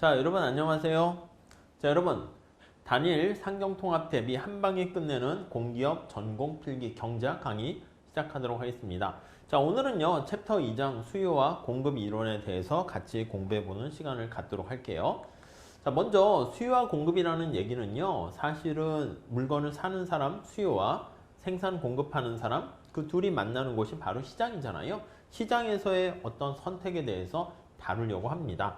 자, 여러분 안녕하세요. 자, 여러분 단일 상경통합 대비 한 방에 끝내는 공기업 전공 필기 경제학 강의 시작하도록 하겠습니다. 자, 오늘은요 챕터 2장 수요와 공급 이론에 대해서 같이 공부해보는 시간을 갖도록 할게요. 자, 먼저 수요와 공급이라는 얘기는요 사실은 물건을 사는 사람 수요와 생산 공급하는 사람 그 둘이 만나는 곳이 바로 시장이잖아요. 시장에서의 어떤 선택에 대해서 다루려고 합니다.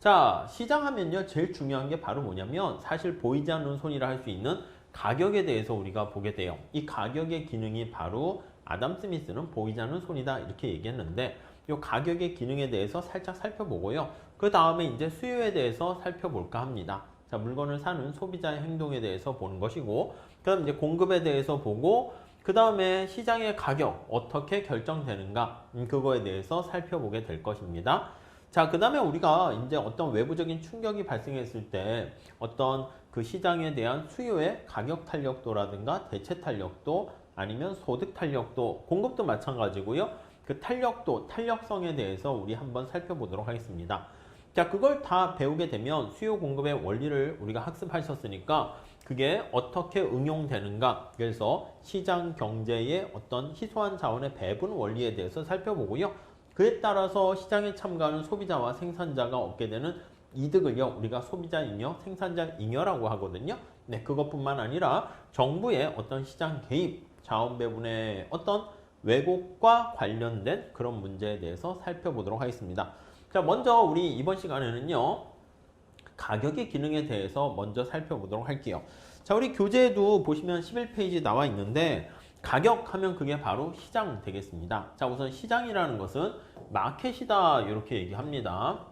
자, 시장 하면요 제일 중요한 게 바로 뭐냐면 사실 보이지 않는 손이라 할 수 있는 가격에 대해서 우리가 보게 돼요. 이 가격의 기능이 바로 아담 스미스는 보이지 않는 손이다 이렇게 얘기했는데 이 가격의 기능에 대해서 살짝 살펴보고요. 그 다음에 이제 수요에 대해서 살펴볼까 합니다. 자, 물건을 사는 소비자의 행동에 대해서 보는 것이고, 그 다음 이제 공급에 대해서 보고, 그 다음에 시장의 가격 어떻게 결정되는가 그거에 대해서 살펴보게 될 것입니다. 자, 그 다음에 우리가 이제 어떤 외부적인 충격이 발생했을 때 어떤 그 시장에 대한 수요의 가격 탄력도라든가 대체 탄력도 아니면 소득 탄력도, 공급도 마찬가지고요. 그 탄력도, 탄력성에 대해서 우리 한번 살펴보도록 하겠습니다. 자, 그걸 다 배우게 되면 수요 공급의 원리를 우리가 학습하셨으니까 그게 어떻게 응용되는가, 그래서 시장 경제의 어떤 희소한 자원의 배분 원리에 대해서 살펴보고요. 그에 따라서 시장에 참가하는 소비자와 생산자가 얻게 되는 이득을요 우리가 소비자 잉여, 생산자 잉여라고 하거든요. 네, 그것뿐만 아니라 정부의 어떤 시장 개입, 자원 배분의 어떤 왜곡과 관련된 그런 문제에 대해서 살펴보도록 하겠습니다. 자, 먼저 우리 이번 시간에는요 가격의 기능에 대해서 먼저 살펴보도록 할게요. 자, 우리 교재에도 보시면 11페이지 나와 있는데 가격 하면 그게 바로 시장 되겠습니다. 자, 우선 시장이라는 것은 마켓이다 이렇게 얘기합니다.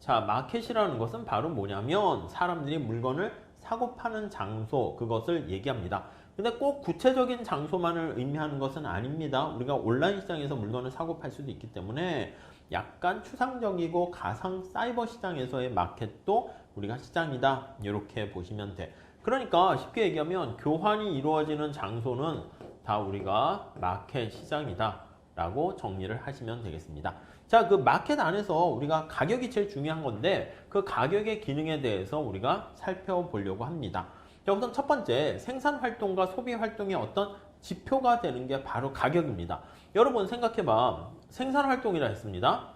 자, 마켓이라는 것은 바로 뭐냐면 사람들이 물건을 사고 파는 장소, 그것을 얘기합니다. 근데 꼭 구체적인 장소만을 의미하는 것은 아닙니다. 우리가 온라인 시장에서 물건을 사고 팔 수도 있기 때문에 약간 추상적이고 가상 사이버 시장에서의 마켓도 우리가 시장이다 이렇게 보시면 돼. 그러니까 쉽게 얘기하면 교환이 이루어지는 장소는 다 우리가 마켓 시장이다 라고 정리를 하시면 되겠습니다. 자, 그 마켓 안에서 우리가 가격이 제일 중요한 건데 그 가격의 기능에 대해서 우리가 살펴보려고 합니다. 자, 우선 첫 번째, 생산 활동과 소비 활동의 어떤 지표가 되는 게 바로 가격입니다. 여러분 생각해봐. 생산 활동이라 했습니다.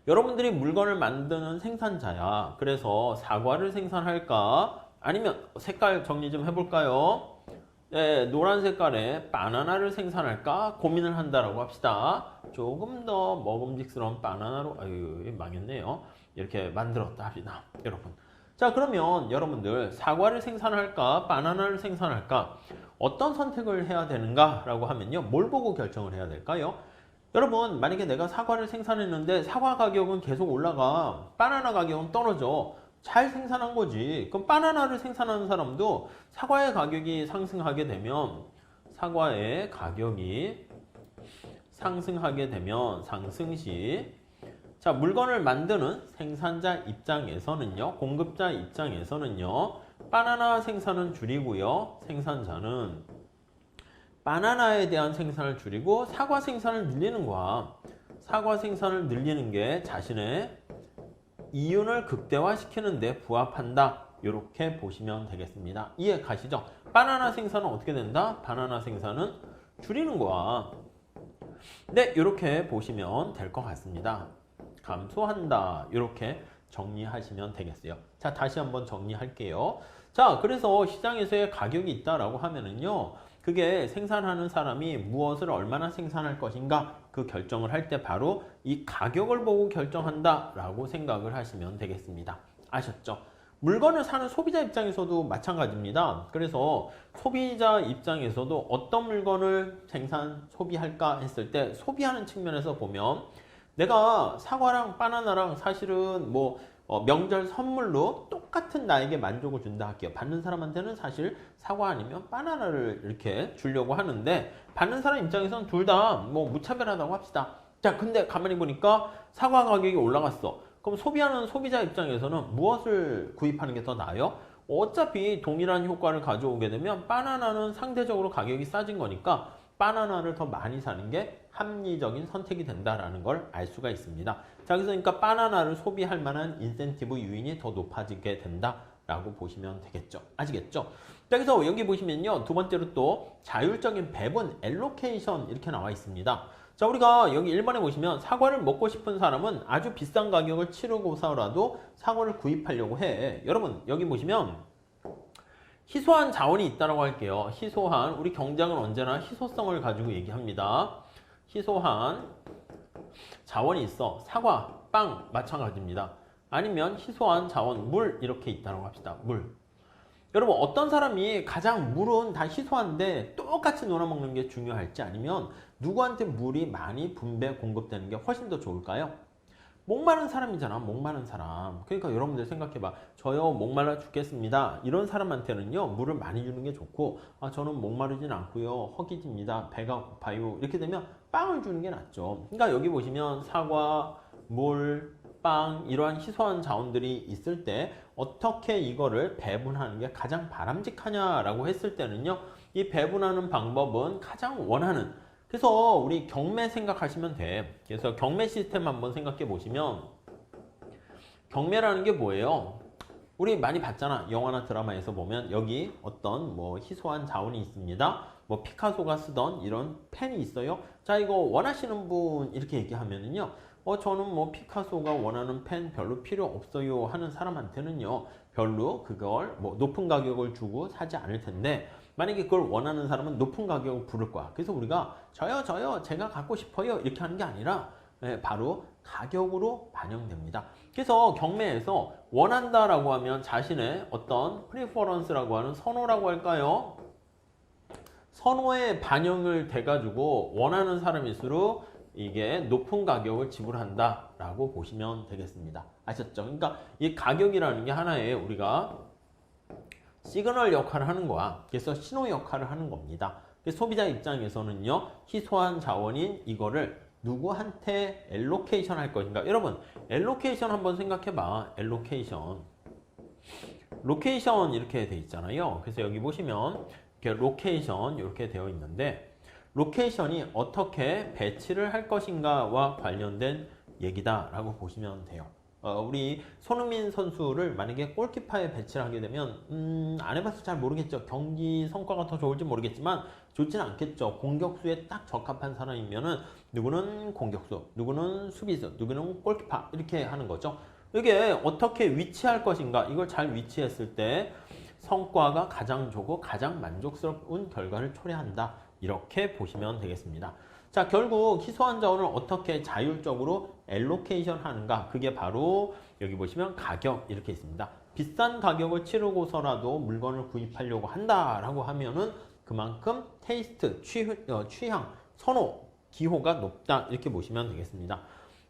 여러분들이 물건을 만드는 생산자야. 그래서 사과를 생산할까? 아니면 색깔 정리 좀 해볼까요? 네, 노란 색깔의 바나나를 생산할까 고민을 한다라고 합시다. 조금 더 먹음직스러운 바나나로, 아유, 망했네요. 이렇게 만들었다 합시다, 여러분. 자, 그러면 여러분들 사과를 생산할까 바나나를 생산할까 어떤 선택을 해야 되는가라고 하면요, 뭘 보고 결정을 해야 될까요? 여러분, 만약에 내가 사과를 생산했는데 사과 가격은 계속 올라가, 바나나 가격은 떨어져. 잘 생산한 거지. 그럼 바나나를 생산하는 사람도 사과의 가격이 상승하게 되면 사과의 가격이 상승하게 되면 상승시, 자, 물건을 만드는 생산자 입장에서는요, 공급자 입장에서는요, 바나나 생산은 줄이고요, 생산자는 바나나에 대한 생산을 줄이고 사과 생산을 늘리는 거야. 사과 생산을 늘리는 게 자신의 이윤을 극대화시키는 데 부합한다. 이렇게 보시면 되겠습니다. 이해 가시죠? 바나나 생산은 어떻게 된다? 바나나 생산은 줄이는 거야. 네, 이렇게 보시면 될 것 같습니다. 감소한다. 이렇게 정리하시면 되겠어요. 자, 다시 한번 정리할게요. 자, 그래서 시장에서의 가격이 있다라고 하면은요, 그게 생산하는 사람이 무엇을 얼마나 생산할 것인가 그 결정을 할 때 바로 이 가격을 보고 결정한다라고 생각을 하시면 되겠습니다. 아셨죠? 물건을 사는 소비자 입장에서도 마찬가지입니다. 그래서 소비자 입장에서도 어떤 물건을 생산, 소비할까 했을 때 소비하는 측면에서 보면 내가 사과랑 바나나랑 사실은 뭐 명절 선물로 똑같은 나에게 만족을 준다 할게요. 받는 사람한테는 사실 사과 아니면 바나나를 이렇게 주려고 하는데 받는 사람 입장에서는 둘 다 뭐 무차별하다고 합시다. 자, 근데 가만히 보니까 사과 가격이 올라갔어. 그럼 소비하는 소비자 입장에서는 무엇을 구입하는 게 더 나아요? 어차피 동일한 효과를 가져오게 되면 바나나는 상대적으로 가격이 싸진 거니까 바나나를 더 많이 사는 게 합리적인 선택이 된다라는 걸 알 수가 있습니다. 자, 그래서 그러니까 바나나를 소비할 만한 인센티브 요인이 더 높아지게 된다라고 보시면 되겠죠. 아시겠죠? 자, 그래서 여기 보시면요. 두 번째로 또 자율적인 배분, 엘로케이션 이렇게 나와 있습니다. 자, 우리가 여기 1번에 보시면 사과를 먹고 싶은 사람은 아주 비싼 가격을 치르고서라도 사과를 구입하려고 해. 여러분, 여기 보시면 희소한 자원이 있다고 할게요. 희소한, 우리 경장은 언제나 희소성을 가지고 얘기합니다. 희소한 자원이 있어. 사과, 빵 마찬가지입니다. 아니면 희소한 자원, 물 이렇게 있다고 합시다. 물. 여러분 어떤 사람이 가장 물은 다 희소한데 똑같이 놀아먹는 게 중요할지 아니면 누구한테 물이 많이 분배 공급되는 게 훨씬 더 좋을까요? 목마른 사람이잖아. 목마른 사람. 그러니까 여러분들 생각해봐. 저요 목말라 죽겠습니다. 이런 사람한테는요 물을 많이 주는 게 좋고 저는 목마르진 않고요. 허기집니다. 배가 고파요. 이렇게 되면 빵을 주는 게 낫죠. 그러니까 여기 보시면 사과, 물, 빵 이러한 희소한 자원들이 있을 때 어떻게 이거를 배분하는 게 가장 바람직하냐라고 했을 때는요. 이 배분하는 방법은 가장 원하는 그래서 우리 경매 생각하시면 돼. 그래서 경매 시스템 한번 생각해 보시면 경매라는 게 뭐예요? 우리 많이 봤잖아. 영화나 드라마에서 보면 여기 어떤 뭐 희소한 자원이 있습니다. 뭐 피카소가 쓰던 이런 펜이 있어요. 자, 이거 원하시는 분 이렇게 얘기하면은요. 저는 뭐 피카소가 원하는 펜 별로 필요 없어요 하는 사람한테는요. 별로 그걸 뭐 높은 가격을 주고 사지 않을 텐데 만약에 그걸 원하는 사람은 높은 가격을 부를 거야. 그래서 우리가 저요 제가 갖고 싶어요 이렇게 하는 게 아니라 바로 가격으로 반영됩니다. 그래서 경매에서 원한다라고 하면 자신의 어떤 프리퍼런스라고 하는 선호라고 할까요? 선호에 반영을 돼가지고 원하는 사람일수록 이게 높은 가격을 지불한다라고 보시면 되겠습니다. 아셨죠? 그러니까 이 가격이라는 게 하나의 우리가 시그널 역할을 하는 거야. 그래서 신호 역할을 하는 겁니다. 소비자 입장에서는요. 희소한 자원인 이거를 누구한테 엘로케이션 할 것인가. 여러분 엘로케이션 한번 생각해봐. 엘로케이션 로케이션 이렇게 돼 있잖아요. 그래서 여기 보시면 이렇게 로케이션 이렇게 되어 있는데 로케이션이 어떻게 배치를 할 것인가와 관련된 얘기다라고 보시면 돼요. 우리 손흥민 선수를 만약에 골키퍼에 배치를 하게 되면 안 해봐서 잘 모르겠죠. 경기 성과가 더 좋을지 모르겠지만 좋지는 않겠죠. 공격수에 딱 적합한 사람이면은 누구는 공격수, 누구는 수비수, 누구는 골키퍼 이렇게 하는 거죠. 이게 어떻게 위치할 것인가 이걸 잘 위치했을 때 성과가 가장 좋고 가장 만족스러운 결과를 초래한다. 이렇게 보시면 되겠습니다. 자, 결국 희소한 자원을 어떻게 자율적으로 엘로케이션 하는가? 그게 바로 여기 보시면 가격 이렇게 있습니다. 비싼 가격을 치르고서라도 물건을 구입하려고 한다라고 하면은 그만큼 테이스트, 취향, 선호, 기호가 높다 이렇게 보시면 되겠습니다.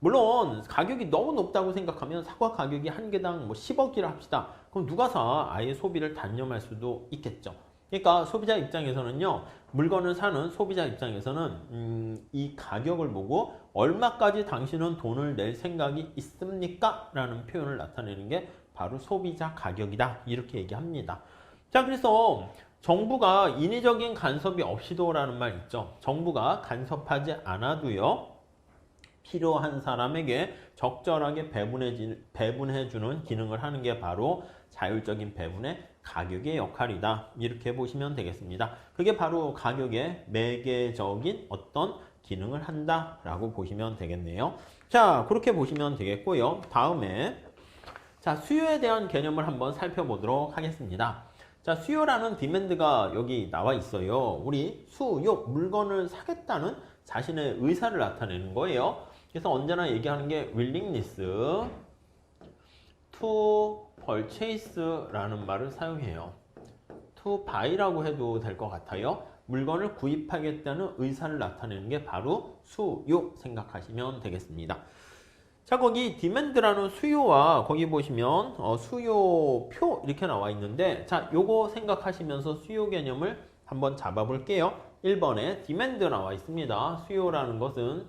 물론 가격이 너무 높다고 생각하면 사과 가격이 한 개당 뭐 10억이라 합시다. 그럼 누가 사? 아예 소비를 단념할 수도 있겠죠. 그러니까 소비자 입장에서는요. 물건을 사는 소비자 입장에서는 이 가격을 보고 얼마까지 당신은 돈을 낼 생각이 있습니까? 라는 표현을 나타내는 게 바로 소비자 가격이다. 이렇게 얘기합니다. 자, 그래서 정부가 인위적인 간섭이 없이도라는 말 있죠. 정부가 간섭하지 않아도요. 필요한 사람에게 적절하게 배분해주는 기능을 하는 게 바로 자율적인 배분의 가격의 역할이다. 이렇게 보시면 되겠습니다. 그게 바로 가격의 매개적인 어떤 기능을 한다라고 보시면 되겠네요. 자, 그렇게 보시면 되겠고요. 다음에 자, 수요에 대한 개념을 한번 살펴보도록 하겠습니다. 자, 수요라는 디맨드가 여기 나와 있어요. 우리 수요, 물건을 사겠다는 자신의 의사를 나타내는 거예요. 그래서 언제나 얘기하는 게 willingness to purchase라는 말을 사용해요. to buy라고 해도 될 것 같아요. 물건을 구입하겠다는 의사를 나타내는 게 바로 수요 생각하시면 되겠습니다. 자, 거기 demand라는 수요와 거기 보시면 수요표 이렇게 나와 있는데 자, 요거 생각하시면서 수요 개념을 한번 잡아볼게요. 1번에 demand 나와 있습니다. 수요라는 것은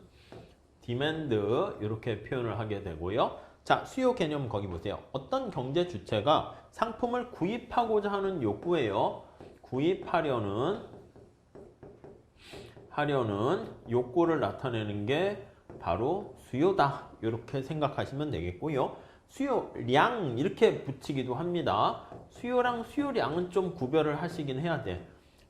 demand 이렇게 표현을 하게 되고요. 자, 수요 개념 거기 보세요. 어떤 경제 주체가 상품을 구입하고자 하는 욕구예요. 구입하려는 구입하려는 욕구를 나타내는 게 바로 수요다. 이렇게 생각하시면 되겠고요. 수요량 이렇게 붙이기도 합니다. 수요랑 수요량은 좀 구별을 하시긴 해야 돼.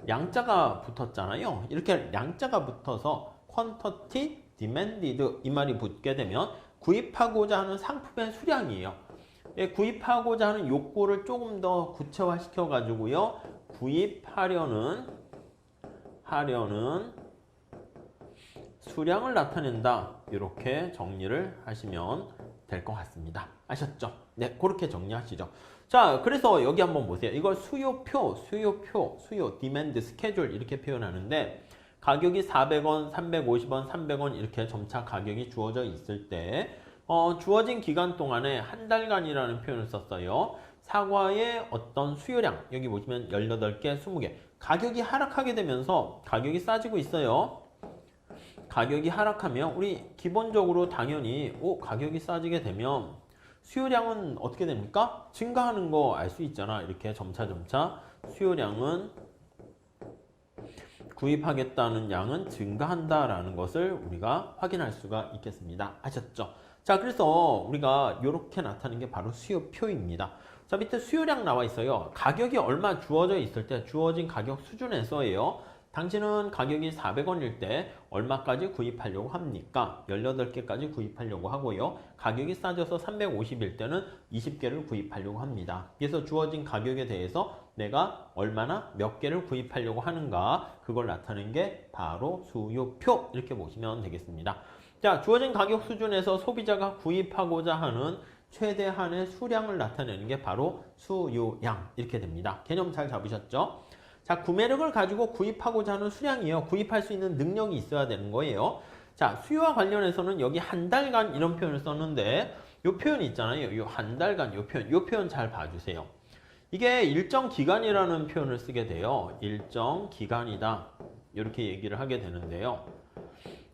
양자가 붙었잖아요. 이렇게 양자가 붙어서 quantity demanded 이 말이 붙게 되면 구입하고자 하는 상품의 수량이에요. 구입하고자 하는 욕구를 조금 더 구체화시켜 가지고요. 구입하려는 수량을 나타낸다. 이렇게 정리를 하시면 될 것 같습니다. 아셨죠? 네, 그렇게 정리하시죠. 자, 그래서 여기 한번 보세요. 이걸 수요, 디맨드, 스케줄 이렇게 표현하는데 가격이 400원, 350원, 300원 이렇게 점차 가격이 주어져 있을 때 주어진 기간 동안에 한 달간이라는 표현을 썼어요. 사과의 어떤 수요량, 여기 보시면 18개, 20개. 가격이 하락하게 되면서 가격이 싸지고 있어요. 가격이 하락하면 우리 기본적으로 당연히 가격이 싸지게 되면 수요량은 어떻게 됩니까? 증가하는 거 알 수 있잖아. 이렇게 점차 수요량은 구입하겠다는 양은 증가한다라는 것을 우리가 확인할 수가 있겠습니다. 아셨죠? 자, 그래서 우리가 이렇게 나타내는 게 바로 수요표입니다. 자, 밑에 수요량 나와 있어요. 가격이 얼마 주어져 있을 때 주어진 가격 수준에서예요. 당신은 가격이 400원일 때 얼마까지 구입하려고 합니까? 18개까지 구입하려고 하고요. 가격이 싸져서 350일 때는 20개를 구입하려고 합니다. 그래서 주어진 가격에 대해서 내가 얼마나 몇 개를 구입하려고 하는가 그걸 나타내는 게 바로 수요표 이렇게 보시면 되겠습니다. 자, 주어진 가격 수준에서 소비자가 구입하고자 하는 최대한의 수량을 나타내는 게 바로 수요량 이렇게 됩니다. 개념 잘 잡으셨죠? 자, 구매력을 가지고 구입하고자 하는 수량이에요. 구입할 수 있는 능력이 있어야 되는 거예요. 자, 수요와 관련해서는 여기 한 달간 이런 표현을 썼는데 이 표현이 있잖아요. 이 한 달간 이 표현 잘 봐주세요. 이게 일정 기간이라는 표현을 쓰게 돼요. 일정 기간이다. 이렇게 얘기를 하게 되는데요.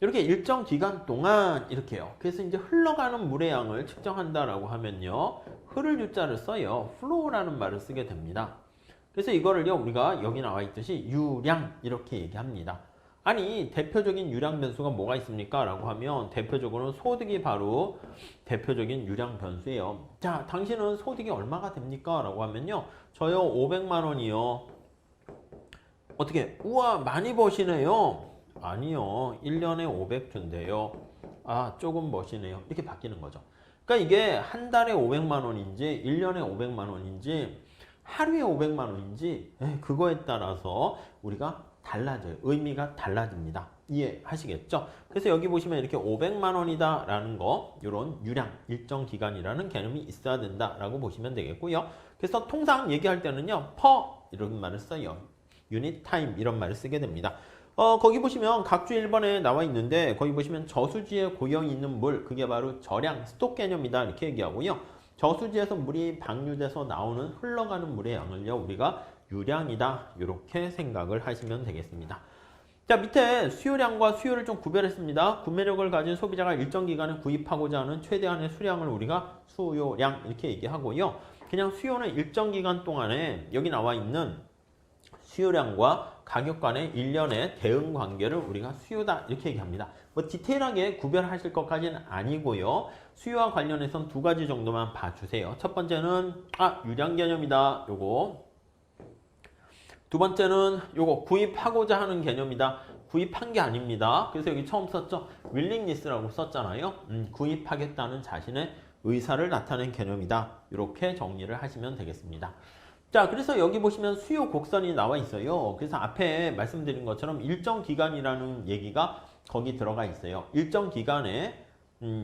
이렇게 일정 기간 동안 이렇게요. 그래서 이제 흘러가는 물의 양을 측정한다라고 하면요. 흐를 유자를 써요. flow라는 말을 쓰게 됩니다. 그래서 이거를요, 우리가 여기 나와 있듯이 유량 이렇게 얘기합니다. 아니, 대표적인 유량 변수가 뭐가 있습니까? 라고 하면 대표적으로는 소득이 바로 대표적인 유량 변수예요. 자, 당신은 소득이 얼마가 됩니까? 라고 하면요, 저요 500만 원이요. 어떻게? 우와, 많이 버시네요. 아니요, 1년에 500주인데요. 아, 조금 버시네요. 이렇게 바뀌는 거죠. 그러니까 이게 한 달에 500만 원인지 1년에 500만 원인지 하루에 500만 원인지 그거에 따라서 우리가 달라져요. 의미가 달라집니다. 이해하시겠죠? 그래서 여기 보시면 이렇게 500만 원이다 라는 거, 이런 유량, 일정 기간이라는 개념이 있어야 된다 라고 보시면 되겠고요. 그래서 통상 얘기할 때는요, per 이런 말을 써요. unit time 이런 말을 쓰게 됩니다. 거기 보시면 각주 1번에 나와 있는데 거기 보시면 저수지에 고여 있는 물, 그게 바로 저량, 스톡 개념이다 이렇게 얘기하고요. 저수지에서 물이 방류돼서 나오는 흘러가는 물의 양을요, 우리가 유량이다 이렇게 생각을 하시면 되겠습니다. 자, 밑에 수요량과 수요를 좀 구별했습니다. 구매력을 가진 소비자가 일정 기간에 구입하고자 하는 최대한의 수량을 우리가 수요량 이렇게 얘기하고요. 그냥 수요는 일정 기간 동안에 여기 나와 있는 수요량과 가격 간의 일련의 대응 관계를 우리가 수요다 이렇게 얘기합니다. 뭐 디테일하게 구별하실 것까지는 아니고요. 수요와 관련해서는 두 가지 정도만 봐주세요. 첫 번째는 유량 개념이다. 요거. 두 번째는 요거 구입하고자 하는 개념이다. 구입한 게 아닙니다. 그래서 여기 처음 썼죠. willingness라고 썼잖아요. 구입하겠다는 자신의 의사를 나타낸 개념이다. 이렇게 정리를 하시면 되겠습니다. 자, 그래서 여기 보시면 수요 곡선이 나와 있어요. 그래서 앞에 말씀드린 것처럼 일정 기간이라는 얘기가 거기 들어가 있어요. 일정 기간에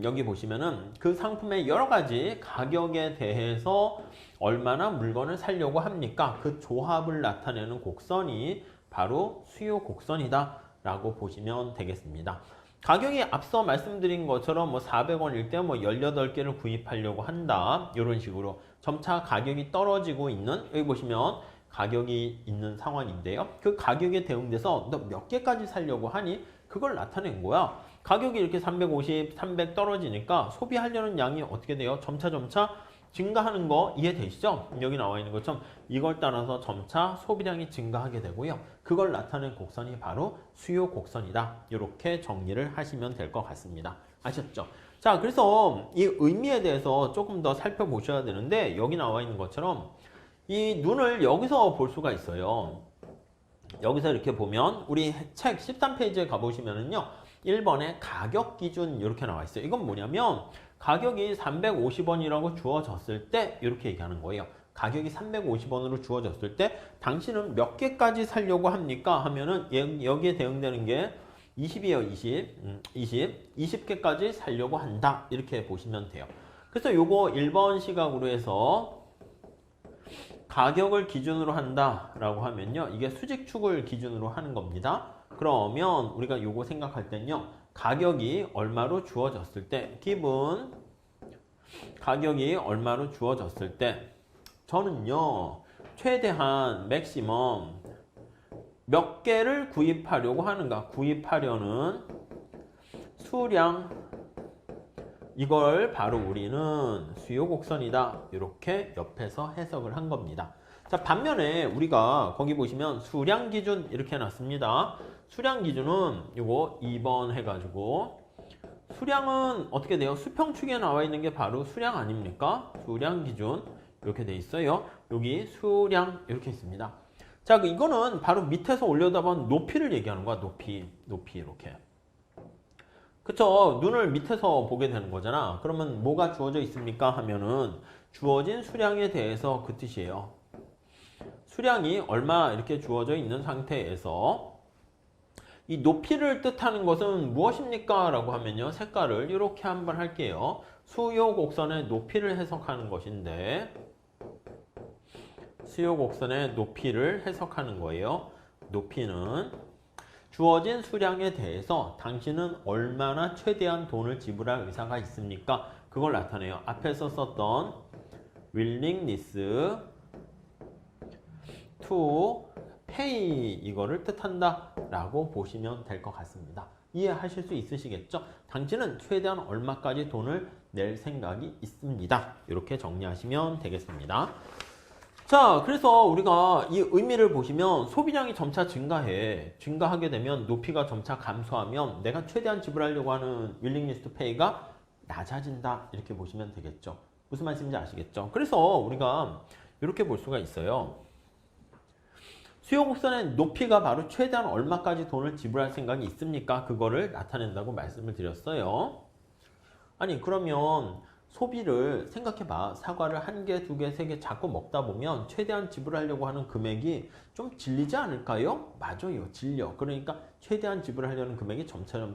여기 보시면은 그 상품의 여러 가지 가격에 대해서 얼마나 물건을 사려고 합니까? 그 조합을 나타내는 곡선이 바로 수요 곡선이다 라고 보시면 되겠습니다. 가격이 앞서 말씀드린 것처럼 뭐 400원일 때 뭐 18개를 구입하려고 한다. 이런 식으로 점차 가격이 떨어지고 있는, 여기 보시면 가격이 있는 상황인데요. 그 가격에 대응돼서 너 몇 개까지 사려고 하니? 그걸 나타낸 거야. 가격이 이렇게 350, 300 떨어지니까 소비하려는 양이 어떻게 돼요? 점차 증가하는 거 이해되시죠? 여기 나와 있는 것처럼 이걸 따라서 점차 소비량이 증가하게 되고요. 그걸 나타낸 곡선이 바로 수요 곡선이다. 이렇게 정리를 하시면 될 것 같습니다. 아셨죠? 자, 그래서 이 의미에 대해서 조금 더 살펴보셔야 되는데 여기 나와 있는 것처럼 이 눈을 여기서 볼 수가 있어요. 여기서 이렇게 보면 우리 책 13페이지에 가보시면은요. 1번에 가격 기준 이렇게 나와 있어요. 이건 뭐냐면 가격이 350원이라고 주어졌을 때 이렇게 얘기하는 거예요. 가격이 350원으로 주어졌을 때 당신은 몇 개까지 살려고 합니까? 하면은 여기에 대응되는 게 20이에요. 20개까지 살려고 한다. 이렇게 보시면 돼요. 그래서 요거 1번 시각으로 해서 가격을 기준으로 한다라고 하면요. 이게 수직축을 기준으로 하는 겁니다. 그러면 우리가 요거 생각할 때는요. 가격이 얼마로 주어졌을 때 기본 가격이 얼마로 주어졌을 때 저는요. 최대한 맥시멈 몇 개를 구입하려고 하는가? 구입하려는 수량 이걸 바로 우리는 수요 곡선이다. 이렇게 옆에서 해석을 한 겁니다. 자, 반면에 우리가 거기 보시면 수량 기준 이렇게 해놨습니다. 수량 기준은 요거 2번 해가지고 수량은 어떻게 돼요? 수평축에 나와 있는 게 바로 수량 아닙니까? 수량 기준 이렇게 돼 있어요. 여기 수량 이렇게 있습니다. 자, 이거는 바로 밑에서 올려다본 높이를 얘기하는 거야. 높이 이렇게. 그쵸? 눈을 밑에서 보게 되는 거잖아. 그러면 뭐가 주어져 있습니까? 하면은 주어진 수량에 대해서 그 뜻이에요. 수량이 얼마 이렇게 주어져 있는 상태에서 이 높이를 뜻하는 것은 무엇입니까? 라고 하면요. 색깔을 이렇게 한번 할게요. 수요 곡선의 높이를 해석하는 것인데 수요 곡선의 높이를 해석하는 거예요. 높이는 주어진 수량에 대해서 당신은 얼마나 최대한 돈을 지불할 의사가 있습니까? 그걸 나타내요. 앞에서 썼던 willingness to pay 이거를 뜻한다 라고 보시면 될 것 같습니다. 이해하실 수 있으시겠죠? 당신은 최대한 얼마까지 돈을 낼 생각이 있습니다. 이렇게 정리하시면 되겠습니다. 자, 그래서 우리가 이 의미를 보시면 소비량이 점차 증가하게 되면 높이가 점차 감소하면 내가 최대한 지불하려고 하는 willingness to pay가 낮아진다. 이렇게 보시면 되겠죠. 무슨 말씀인지 아시겠죠? 그래서 우리가 이렇게 볼 수가 있어요. 수요 곡선의 높이가 바로 최대한 얼마까지 돈을 지불할 생각이 있습니까? 그거를 나타낸다고 말씀을 드렸어요. 아니, 그러면 소비를 생각해봐. 사과를 1개, 2개, 3개 자꾸 먹다 보면 최대한 지불하려고 하는 금액이 좀 질리지 않을까요? 맞아요. 질려. 그러니까 최대한 지불하려는 금액이 점차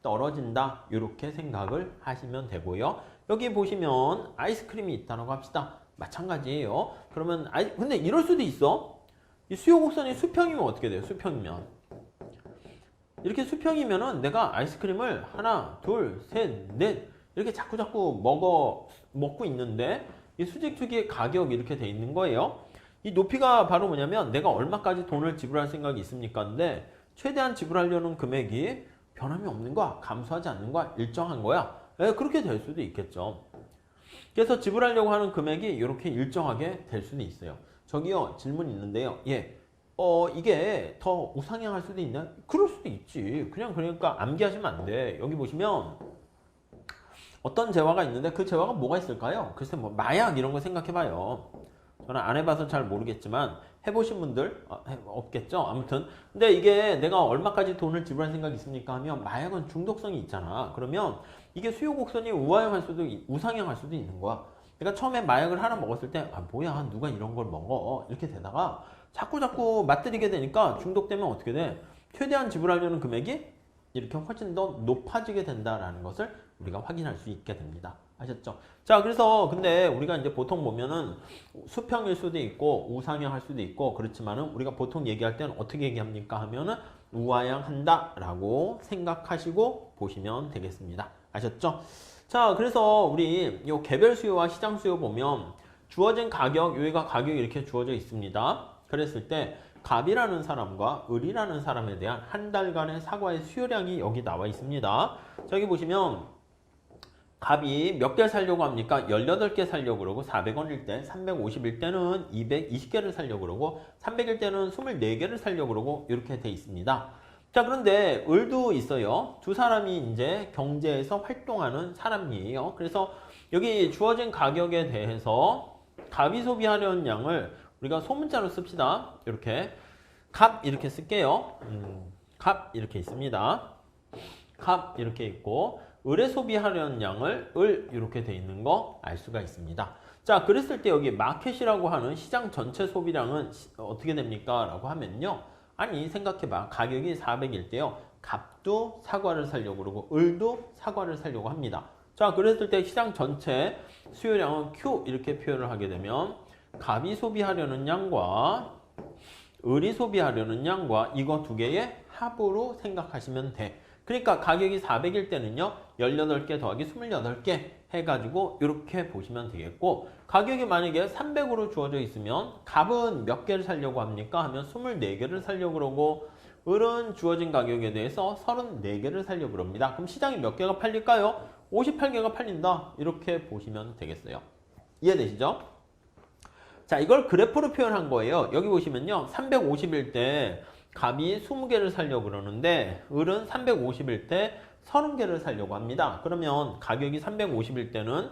떨어진다. 이렇게 생각을 하시면 되고요. 여기 보시면 아이스크림이 있다고 합시다. 마찬가지예요. 그러면 근데 이럴 수도 있어. 이 수요 곡선이 수평이면 어떻게 돼요? 수평이면 이렇게 수평이면은 내가 아이스크림을 하나, 둘, 셋, 넷 이렇게 자꾸 먹고 있는데 이 수직축의 가격 이렇게 돼 있는 거예요. 이 높이가 바로 뭐냐면 내가 얼마까지 돈을 지불할 생각이 있습니까? 근데 최대한 지불하려는 금액이 변함이 없는 거야. 감소하지 않는 거야. 일정한 거야. 그렇게 될 수도 있겠죠. 그래서 지불하려고 하는 금액이 이렇게 일정하게 될 수도 있어요. 저기요, 질문 있는데요. 이게 더 우상향할 수도 있나? 그럴 수도 있지. 그러니까 암기하시면 안 돼. 여기 보시면 어떤 재화가 있는데 그 재화가 뭐가 있을까요? 글쎄 뭐 마약 이런 거 생각해봐요. 저는 안 해봐서 잘 모르겠지만 해보신 분들 없겠죠. 아무튼 근데 이게 내가 얼마까지 돈을 지불할 생각이 있습니까? 하면 마약은 중독성이 있잖아. 그러면 이게 수요 곡선이 우상향할 수도 있는 거야. 그러니까 처음에 마약을 하나 먹었을 때 뭐야 누가 이런 걸 먹어 이렇게 되다가 자꾸 맛들이게 되니까 중독되면 어떻게 돼? 최대한 지불하려는 금액이 이렇게 훨씬 더 높아지게 된다라는 것을 우리가 확인할 수 있게 됩니다. 아셨죠? 자, 그래서 근데 우리가 이제 보통 보면은 수평일 수도 있고 우상향할 수도 있고 그렇지만은 우리가 보통 얘기할 때는 어떻게 얘기합니까? 하면은 우하향한다라고 생각하시고 보시면 되겠습니다. 아셨죠? 자, 그래서 우리 요 개별 수요와 시장 수요 보면 주어진 가격, 여기가 가격이 이렇게 주어져 있습니다. 그랬을 때 갑이라는 사람과 을이라는 사람에 대한 한 달간의 사과의 수요량이 여기 나와 있습니다. 저기 보시면 값이 몇 개를 살려고 합니까? 18개 살려고 그러고 400원일 때, 350일 때는 220개를 살려고 그러고 300일 때는 24개를 살려고 그러고 이렇게 돼 있습니다. 자, 그런데 을도 있어요. 두 사람이 이제 경제에서 활동하는 사람이에요. 그래서 여기 주어진 가격에 대해서 값이 소비하려는 양을 우리가 소문자로 씁시다. 이렇게 값 이렇게 쓸게요. 값 이렇게 있습니다. 값 이렇게 있고 을에 소비하려는 양을 을 이렇게 돼 있는 거 알 수가 있습니다. 자, 그랬을 때 여기 마켓이라고 하는 시장 전체 소비량은 어떻게 됩니까? 라고 하면요. 아니 생각해봐. 가격이 400일 때요. 값도 사과를 사려고 그러고 을도 사과를 사려고 합니다. 자, 그랬을 때 시장 전체 수요량은 Q 이렇게 표현을 하게 되면 값이 소비하려는 양과 을이 소비하려는 양과 이거 두 개의 합으로 생각하시면 돼. 그러니까 가격이 400일 때는요. 18개 더하기 28개 해가지고 이렇게 보시면 되겠고 가격이 만약에 300으로 주어져 있으면 값은 몇 개를 사려고 합니까? 하면 24개를 사려고 그러고 을은 주어진 가격에 대해서 34개를 사려고 그럽니다. 그럼 시장이 몇 개가 팔릴까요? 58개가 팔린다. 이렇게 보시면 되겠어요. 이해되시죠? 자, 이걸 그래프로 표현한 거예요. 여기 보시면요. 350일 때 값이 20개를 사려고 그러는데 을은 350일 때 30개를 사려고 합니다. 그러면 가격이 350일 때는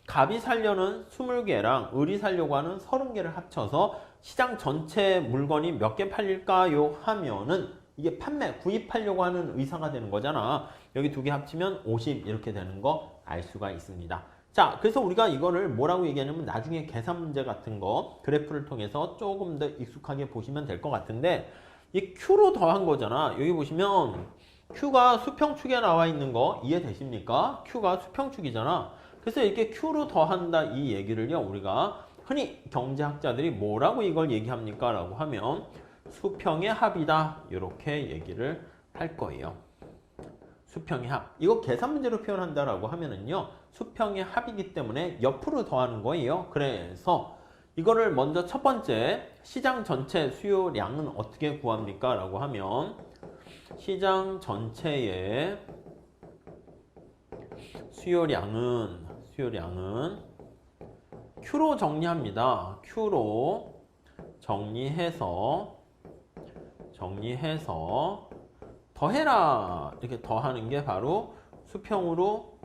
값이 사려는 20개랑 을이 사려고 하는 30개를 합쳐서 시장 전체 물건이 몇 개 팔릴까요? 하면은 이게 판매, 구입하려고 하는 의사가 되는 거잖아. 여기 두 개 합치면 50 이렇게 되는 거 알 수가 있습니다. 자, 그래서 우리가 이거를 뭐라고 얘기하냐면 나중에 계산 문제 같은 거 그래프를 통해서 조금 더 익숙하게 보시면 될 것 같은데 이 Q로 더한 거잖아. 여기 보시면 Q가 수평축에 나와 있는 거 이해되십니까? Q가 수평축이잖아. 그래서 이렇게 Q로 더한다 이 얘기를요. 우리가 흔히 경제학자들이 뭐라고 이걸 얘기합니까? 라고 하면 수평의 합이다. 이렇게 얘기를 할 거예요. 수평의 합. 이거 계산 문제로 표현한다라고 하면은요. 수평의 합이기 때문에 옆으로 더하는 거예요. 그래서 이거를 먼저 첫 번째 시장 전체 수요량은 어떻게 구합니까? 라고 하면 시장 전체의 수요량은 Q로 정리합니다. Q로 정리해서 더해라 이렇게 더하는 게 바로 수평으로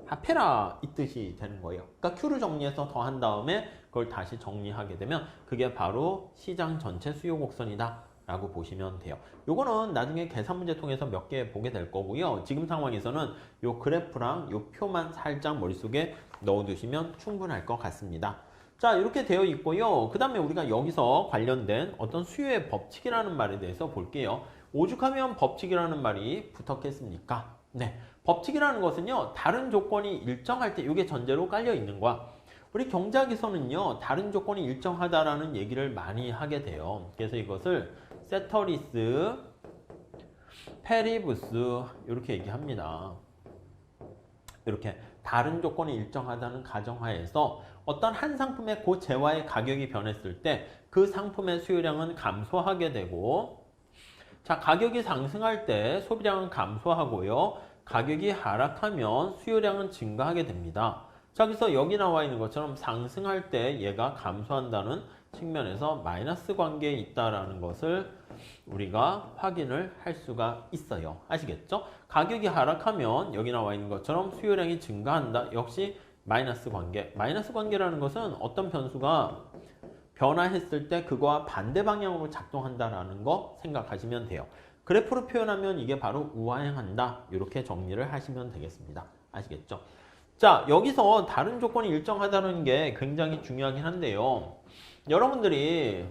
합해라 이 뜻이 되는 거예요. 그러니까 Q를 정리해서 더한 다음에 그걸 다시 정리하게 되면 그게 바로 시장 전체 수요 곡선이다 라고 보시면 돼요. 요거는 나중에 계산 문제 통해서 몇 개 보게 될 거고요. 지금 상황에서는 요 그래프랑 요 표만 살짝 머릿속에 넣어두시면 충분할 것 같습니다. 자, 이렇게 되어 있고요. 그 다음에 우리가 여기서 관련된 어떤 수요의 법칙이라는 말에 대해서 볼게요. 오죽하면 법칙이라는 말이 붙었겠습니까? 네, 법칙이라는 것은요. 다른 조건이 일정할 때 이게 전제로 깔려 있는 거야. 우리 경제학에서는요. 다른 조건이 일정하다라는 얘기를 많이 하게 돼요. 그래서 이것을 세터리스 페리부스 이렇게 얘기합니다. 이렇게 다른 조건이 일정하다는 가정하에서 어떤 한 상품의 그 재화의 가격이 변했을 때 그 상품의 수요량은 감소하게 되고 자, 가격이 상승할 때 소비량은 감소하고요. 가격이 하락하면 수요량은 증가하게 됩니다. 자, 그래서 여기 나와 있는 것처럼 상승할 때 얘가 감소한다는 측면에서 마이너스 관계에 있다라는 것을 우리가 확인을 할 수가 있어요. 아시겠죠? 가격이 하락하면 여기 나와 있는 것처럼 수요량이 증가한다. 역시 마이너스 관계. 마이너스 관계라는 것은 어떤 변수가 변화했을 때 그거와 반대 방향으로 작동한다라는 거 생각하시면 돼요. 그래프로 표현하면 이게 바로 우하행한다. 이렇게 정리를 하시면 되겠습니다. 아시겠죠? 자, 여기서 다른 조건이 일정하다는 게 굉장히 중요하긴 한데요. 여러분들이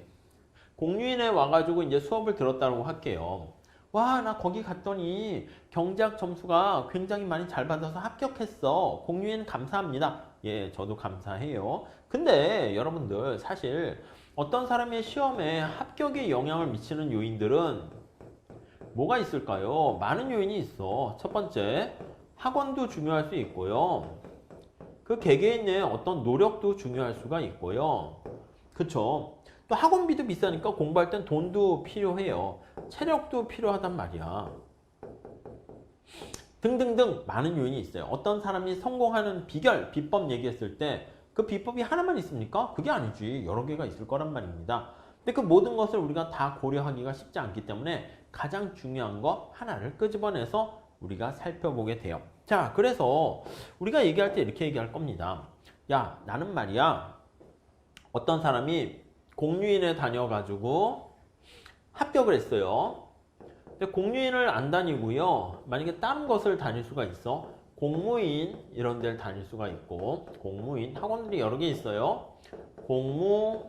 공유인에 와가지고 이제 수업을 들었다고 할게요. 와, 나 거기 갔더니 경제학 점수가 굉장히 많이 잘 받아서 합격했어. 공유인 감사합니다. 예, 저도 감사해요. 근데 여러분들 사실 어떤 사람의 시험에 합격에 영향을 미치는 요인들은 뭐가 있을까요? 많은 요인이 있어. 첫 번째, 학원도 중요할 수 있고요. 그 개개인의 어떤 노력도 중요할 수가 있고요. 그쵸? 또 학원비도 비싸니까 공부할 땐 돈도 필요해요. 체력도 필요하단 말이야. 등등등 많은 요인이 있어요. 어떤 사람이 성공하는 비결, 비법 얘기했을 때 그 비법이 하나만 있습니까? 그게 아니지. 여러 개가 있을 거란 말입니다. 근데 그 모든 것을 우리가 다 고려하기가 쉽지 않기 때문에 가장 중요한 거 하나를 끄집어내서 우리가 살펴보게 돼요. 자, 그래서 우리가 얘기할 때 이렇게 얘기할 겁니다. 야, 나는 말이야. 어떤 사람이 공유인에 다녀가지고 합격을 했어요. 근데 공유인을 안 다니고요. 만약에 다른 것을 다닐 수가 있어. 공무인 이런 데를 다닐 수가 있고, 공무인 학원들이 여러 개 있어요. 공무물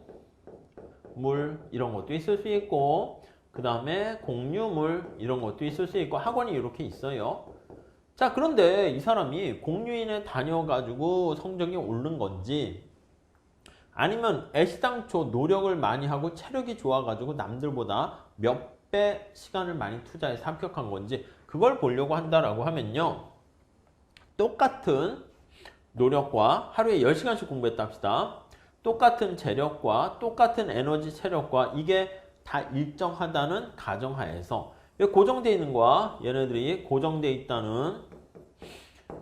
이런 것도 있을 수 있고, 그 다음에 공유물 이런 것도 있을 수 있고, 학원이 이렇게 있어요. 자, 그런데 이 사람이 공유인에 다녀가지고 성적이 오른 건지, 아니면 애시당초 노력을 많이 하고 체력이 좋아가지고 남들보다 몇 배 시간을 많이 투자해서 합격한 건지, 그걸 보려고 한다라고 하면요. 똑같은 노력과 하루에 10시간씩 공부했다 합시다. 똑같은 재력과 똑같은 에너지 체력과 이게 다 일정하다는 가정하에서, 고정되어 있는 거와 얘네들이 고정되어 있다는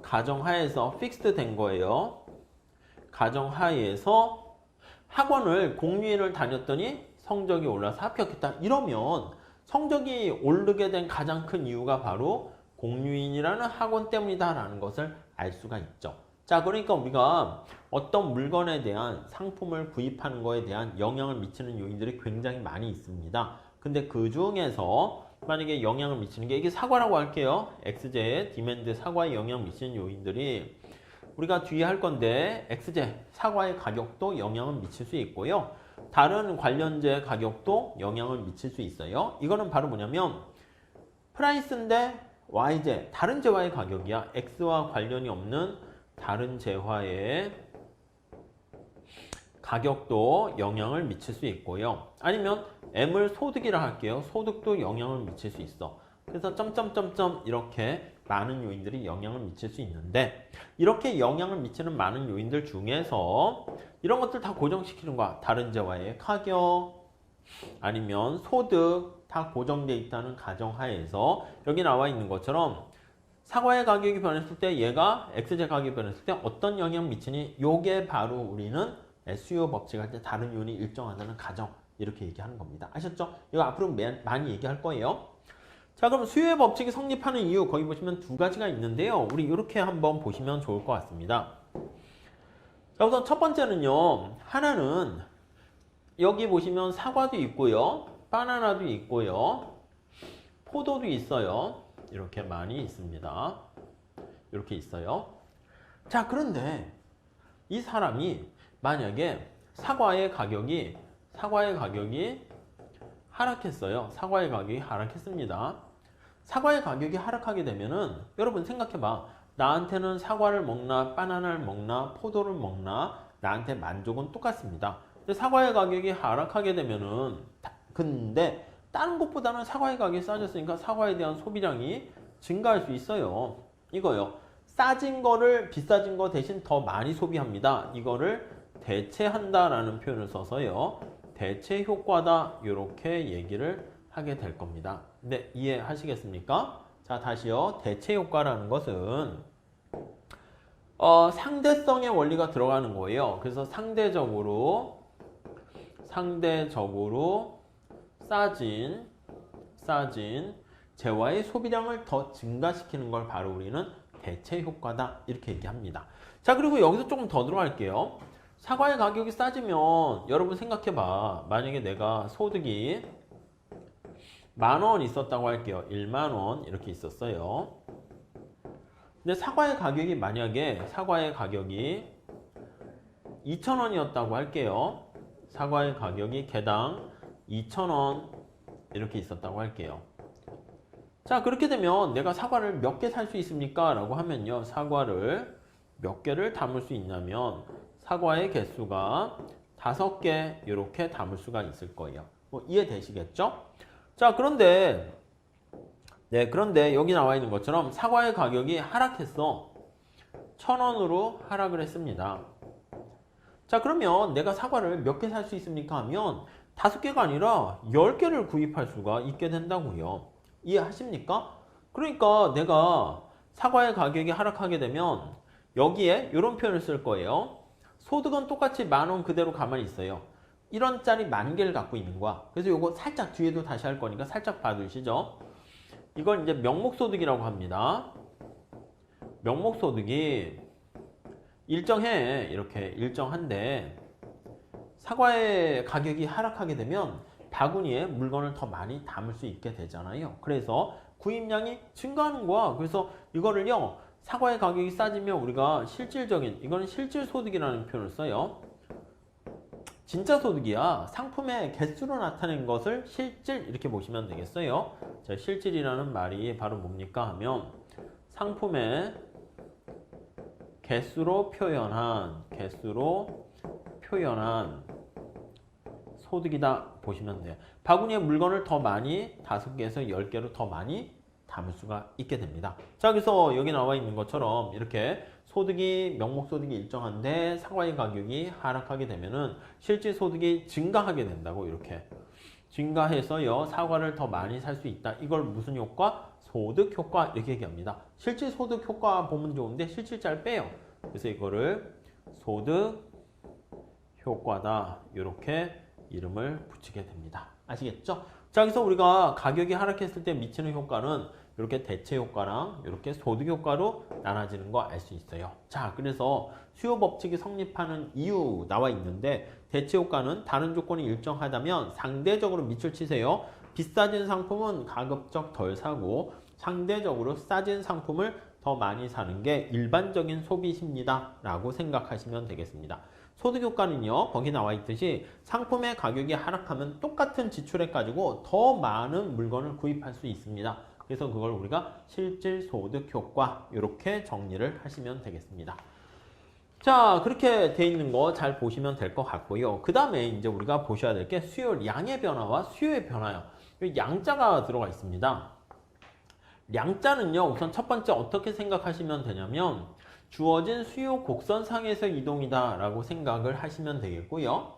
가정하에서 픽스드 된 거예요. 가정하에서 학원을 공유인을 다녔더니 성적이 올라서 합격했다. 이러면 성적이 오르게 된 가장 큰 이유가 바로 공유인이라는 학원 때문이다라는 것을 알 수가 있죠. 자, 그러니까 우리가 어떤 물건에 대한 상품을 구입하는 거에 대한 영향을 미치는 요인들이 굉장히 많이 있습니다. 근데 그 중에서 만약에 영향을 미치는 게 이게 사과라고 할게요. XJ, 디맨드 사과에 영향 미치는 요인들이 우리가 뒤에 할 건데 XJ, 사과의 가격도 영향을 미칠 수 있고요. 다른 관련제 가격도 영향을 미칠 수 있어요. 이거는 바로 뭐냐면 프라이스인데 Y제, 다른 재화의 가격이야. X와 관련이 없는 다른 재화의 가격도 영향을 미칠 수 있고요. 아니면 M을 소득이라 할게요. 소득도 영향을 미칠 수 있어. 그래서 점점점점 이렇게 많은 요인들이 영향을 미칠 수 있는데, 이렇게 영향을 미치는 많은 요인들 중에서 이런 것들 다 고정시키는 거야. 다른 재화의 가격, 아니면 소득 다 고정되어 있다는 가정하에서 여기 나와 있는 것처럼 사과의 가격이 변했을 때 얘가 XJ 가격이 변했을 때 어떤 영향 미치니? 요게 바로 우리는 수요 법칙 할 때 다른 요인이 일정하다는 가정, 이렇게 얘기하는 겁니다. 아셨죠? 이거 앞으로 많이 얘기할 거예요. 자, 그럼 수요의 법칙이 성립하는 이유, 거기 보시면 두 가지가 있는데요. 우리 이렇게 한번 보시면 좋을 것 같습니다. 자, 우선 첫 번째는요. 하나는 여기 보시면 사과도 있고요. 바나나도 있고요. 포도도 있어요. 이렇게 많이 있습니다. 이렇게 있어요. 자, 그런데 이 사람이 만약에 사과의 가격이 하락했어요. 사과의 가격이 하락했습니다. 사과의 가격이 하락하게 되면은 여러분 생각해봐. 나한테는 사과를 먹나 바나나를 먹나 포도를 먹나 나한테 만족은 똑같습니다. 근데 사과의 가격이 하락하게 되면은 근데 다른 것보다는 사과의 가격이 싸졌으니까 사과에 대한 소비량이 증가할 수 있어요. 이거요. 싸진 거를 비싸진 거 대신 더 많이 소비합니다. 이거를 대체한다라는 표현을 써서요. 대체 효과다. 이렇게 얘기를 하게 될 겁니다. 네, 이해하시겠습니까? 자, 다시요. 대체 효과라는 것은 상대성의 원리가 들어가는 거예요. 그래서 상대적으로 싸진 재화의 소비량을 더 증가시키는 걸 바로 우리는 대체 효과다. 이렇게 얘기합니다. 자, 그리고 여기서 조금 더 들어갈게요. 사과의 가격이 싸지면 여러분 생각해봐. 만약에 내가 소득이 10,000원 있었다고 할게요. 10,000원 이렇게 있었어요. 근데 사과의 가격이 만약에 2,000원이었다고 할게요. 사과의 가격이 개당 2,000원 이렇게 있었다고 할게요. 자, 그렇게 되면 내가 사과를 몇 개 살 수 있습니까? 라고 하면요. 사과를 몇 개를 담을 수 있냐면 사과의 개수가 5개 이렇게 담을 수가 있을 거예요. 뭐 이해되시겠죠? 자, 그런데 여기 나와 있는 것처럼 사과의 가격이 하락했어. 1,000원으로 하락을 했습니다. 자, 그러면 내가 사과를 몇 개 살 수 있습니까? 하면 5개가 아니라 10개를 구입할 수가 있게 된다고요. 이해하십니까? 그러니까 내가 사과의 가격이 하락하게 되면 여기에 이런 표현을 쓸 거예요. 소득은 똑같이 10,000원 그대로 가만히 있어요. 1원짜리 10,000개를 갖고 있는 거야. 그래서 이거 살짝 뒤에도 다시 할 거니까 살짝 봐두시죠. 이걸 이제 명목소득이라고 합니다. 명목소득이 일정해. 이렇게 일정한데 사과의 가격이 하락하게 되면 바구니에 물건을 더 많이 담을 수 있게 되잖아요. 그래서 구입량이 증가하는 거야. 그래서 이거를요, 사과의 가격이 싸지면 우리가 실질적인, 이거는 실질소득이라는 표현을 써요. 진짜 소득이야. 상품의 개수로 나타낸 것을 실질 이렇게 보시면 되겠어요. 자, 실질이라는 말이 바로 뭡니까 하면 상품의 개수로 표현한 소득이다 보시면 돼요. 바구니에 물건을 더 많이 5개에서 10개로 더 많이 담을 수가 있게 됩니다. 자, 그래서 여기 나와 있는 것처럼 이렇게 소득이 명목소득이 일정한데 사과의 가격이 하락하게 되면은 실질소득이 증가하게 된다고 이렇게 증가해서요 사과를 더 많이 살 수 있다. 이걸 무슨 효과? 소득 효과 이렇게 얘기합니다. 실질소득 효과 보면 좋은데 실질자를 빼요. 그래서 이거를 소득 효과다 이렇게 이름을 붙이게 됩니다. 아시겠죠? 자, 그래서 우리가 가격이 하락했을 때 미치는 효과는 이렇게 대체 효과랑 이렇게 소득 효과로 나눠지는 거 알 수 있어요. 자, 그래서 수요 법칙이 성립하는 이유 나와 있는데 대체 효과는 다른 조건이 일정하다면 상대적으로 밑줄 치세요. 비싸진 상품은 가급적 덜 사고 상대적으로 싸진 상품을 더 많이 사는 게 일반적인 소비 심리다 라고 생각하시면 되겠습니다. 소득 효과는요, 거기 나와 있듯이 상품의 가격이 하락하면 똑같은 지출액 가지고 더 많은 물건을 구입할 수 있습니다. 그래서 그걸 우리가 실질 소득 효과 이렇게 정리를 하시면 되겠습니다. 자, 그렇게 돼 있는 거 잘 보시면 될 것 같고요. 그 다음에 이제 우리가 보셔야 될 게 수요량의 변화와 수요의 변화요. 양자가 들어가 있습니다. 양자는요, 우선 첫 번째 어떻게 생각하시면 되냐면 주어진 수요 곡선상에서 이동이다 라고 생각을 하시면 되겠고요.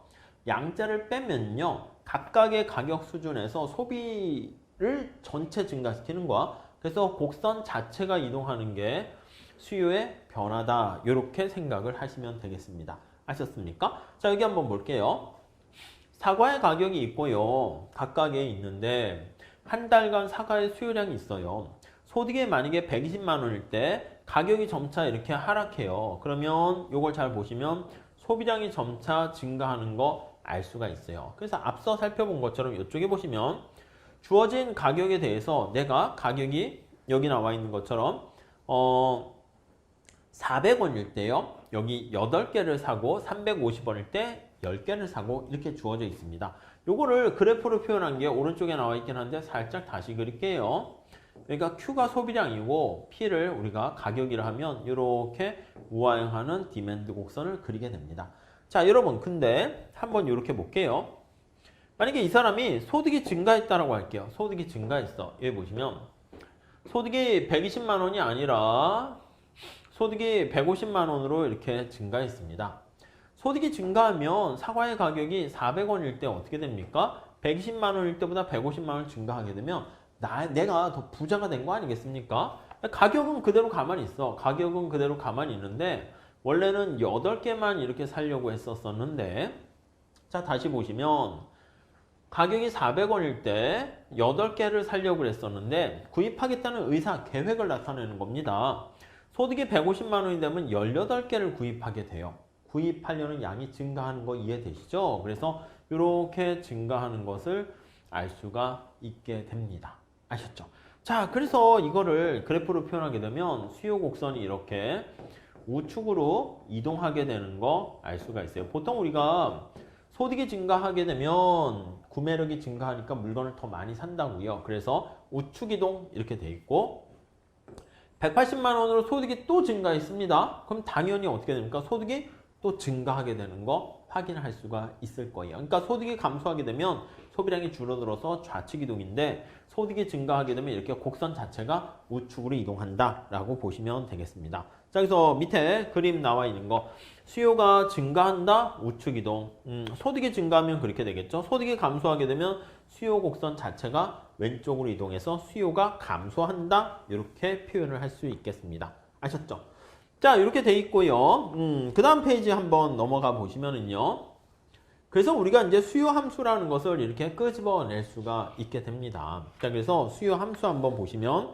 양자를 빼면요, 각각의 가격 수준에서 소비를 전체 증가시키는 거야. 그래서 곡선 자체가 이동하는 게 수요의 변화다 이렇게 생각을 하시면 되겠습니다. 아셨습니까? 자, 여기 한번 볼게요. 사과의 가격이 있고요, 각각에 있는데 한 달간 사과의 수요량이 있어요. 소득이 만약에 120만 원일 때 가격이 점차 이렇게 하락해요. 그러면 이걸 잘 보시면 소비량이 점차 증가하는 거 알 수가 있어요. 그래서 앞서 살펴본 것처럼 이쪽에 보시면 주어진 가격에 대해서 내가 가격이 여기 나와 있는 것처럼 400원일 때요, 여기 8개를 사고 350원일 때 10개를 사고 이렇게 주어져 있습니다. 요거를 그래프로 표현한 게 오른쪽에 나와 있긴 한데 살짝 다시 그릴게요. 그러니까 Q가 소비량이고 P를 우리가 가격이라 하면 이렇게 우하행하는 디맨드 곡선을 그리게 됩니다. 자, 여러분 근데 한번 이렇게 볼게요. 만약에 이 사람이 소득이 증가했다라고 할게요. 소득이 증가했어. 여기 보시면 소득이 120만 원이 아니라 소득이 150만 원으로 이렇게 증가했습니다. 소득이 증가하면 사과의 가격이 400원일 때 어떻게 됩니까? 120만 원일 때보다 150만 원 증가하게 되면 내가 더 부자가 된 거 아니겠습니까? 가격은 그대로 가만히 있어. 가격은 그대로 가만히 있는데 원래는 8개만 이렇게 사려고 했었는데, 자, 다시 보시면 가격이 400원일 때 8개를 사려고 했었는데 구입하겠다는 의사, 계획을 나타내는 겁니다. 소득이 150만 원이 되면 18개를 구입하게 돼요. 구입하려는 양이 증가하는 거 이해되시죠? 그래서 이렇게 증가하는 것을 알 수가 있게 됩니다. 아셨죠? 자, 그래서 이거를 그래프로 표현하게 되면 수요 곡선이 이렇게 우측으로 이동하게 되는 거 알 수가 있어요. 보통 우리가 소득이 증가하게 되면 구매력이 증가하니까 물건을 더 많이 산다고요. 그래서 우측 이동 이렇게 돼 있고 180만 원으로 소득이 또 증가했습니다. 그럼 당연히 어떻게 됩니까? 소득이 또 증가하게 되는 거 확인할 수가 있을 거예요. 그러니까 소득이 감소하게 되면 소비량이 줄어들어서 좌측 이동인데 소득이 증가하게 되면 이렇게 곡선 자체가 우측으로 이동한다 라고 보시면 되겠습니다. 자, 그래서 밑에 그림 나와 있는 거. 수요가 증가한다, 우측 이동. 소득이 증가하면 그렇게 되겠죠. 소득이 감소하게 되면 수요 곡선 자체가 왼쪽으로 이동해서 수요가 감소한다. 이렇게 표현을 할 수 있겠습니다. 아셨죠? 자, 이렇게 돼 있고요. 그 다음 페이지 한번 넘어가 보시면은요. 그래서 우리가 이제 수요 함수라는 것을 이렇게 끄집어낼 수가 있게 됩니다. 자, 그래서 수요 함수 한번 보시면,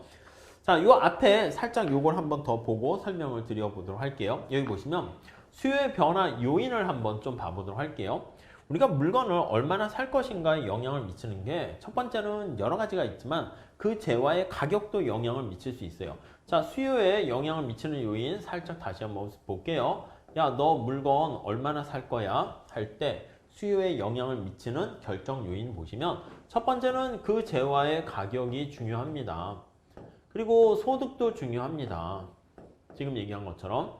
자, 요 앞에 살짝 요걸 한번 더 보고 설명을 드려보도록 할게요. 여기 보시면 수요의 변화 요인을 한번 좀 봐보도록 할게요. 우리가 물건을 얼마나 살 것인가에 영향을 미치는 게 첫 번째는 여러 가지가 있지만 그 재화의 가격도 영향을 미칠 수 있어요. 자, 수요에 영향을 미치는 요인 살짝 다시 한번 볼게요. 야, 너 물건 얼마나 살 거야? 할 때 수요에 영향을 미치는 결정 요인 보시면 첫 번째는 그 재화의 가격이 중요합니다. 그리고 소득도 중요합니다. 지금 얘기한 것처럼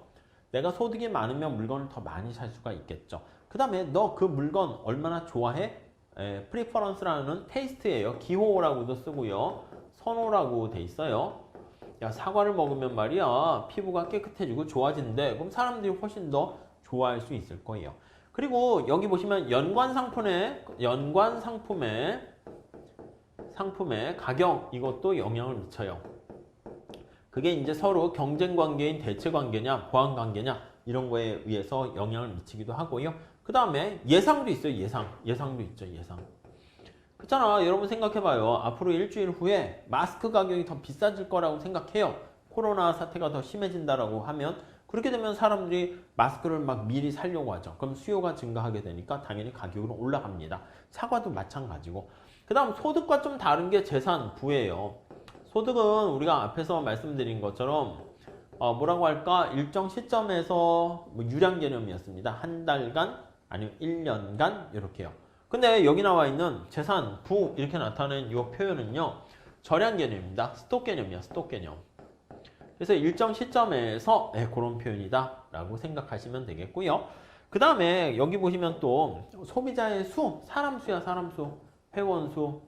내가 소득이 많으면 물건을 더 많이 살 수가 있겠죠. 그 다음에 너 그 물건 얼마나 좋아해? 프리퍼런스라는 테이스트예요. 기호라고도 쓰고요. 선호라고 돼 있어요. 야, 사과를 먹으면 말이야 피부가 깨끗해지고 좋아진대. 그럼 사람들이 훨씬 더 좋아할 수 있을 거예요. 그리고 여기 보시면 연관 상품의 가격 이것도 영향을 미쳐요. 그게 이제 서로 경쟁 관계인 대체 관계냐, 보완 관계냐 이런 거에 의해서 영향을 미치기도 하고요. 그 다음에 예상도 있어요. 예상도 있죠. 예상. 그렇잖아. 여러분 생각해봐요. 앞으로 일주일 후에 마스크 가격이 더 비싸질 거라고 생각해요. 코로나 사태가 더 심해진다라고 하면 그렇게 되면 사람들이 마스크를 막 미리 사려고 하죠. 그럼 수요가 증가하게 되니까 당연히 가격은 올라갑니다. 사과도 마찬가지고. 그 다음 소득과 좀 다른 게 재산, 부예요. 소득은 우리가 앞에서 말씀드린 것처럼 뭐라고 할까? 일정 시점에서 유량 개념이었습니다. 한 달간 아니면 1년간 이렇게요. 근데 여기 나와 있는 재산, 부 이렇게 나타내는 이 표현은요. 절약 개념입니다. 스톡 개념이야. 스톡 개념. 그래서 일정 시점에서 그런 표현이다 라고 생각하시면 되겠고요. 그 다음에 여기 보시면 또 소비자의 수, 사람 수야 사람 수, 회원 수.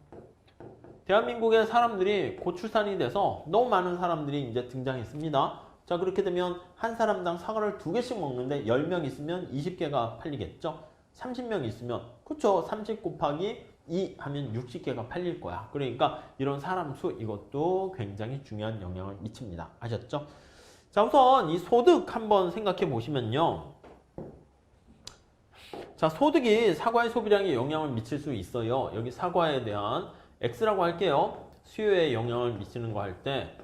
대한민국의 사람들이 고출산이 돼서 너무 많은 사람들이 이제 등장했습니다. 자, 그렇게 되면 한 사람당 사과를 2개씩 먹는데 10명 있으면 20개가 팔리겠죠? 30명 있으면, 그쵸? 30 곱하기 2 하면 60개가 팔릴 거야. 그러니까 이런 사람 수 이것도 굉장히 중요한 영향을 미칩니다. 아셨죠? 자, 우선 이 소득 한번 생각해 보시면요. 자, 소득이 사과의 소비량에 영향을 미칠 수 있어요. 여기 사과에 대한 X라고 할게요. 수요에 영향을 미치는 거 할 때.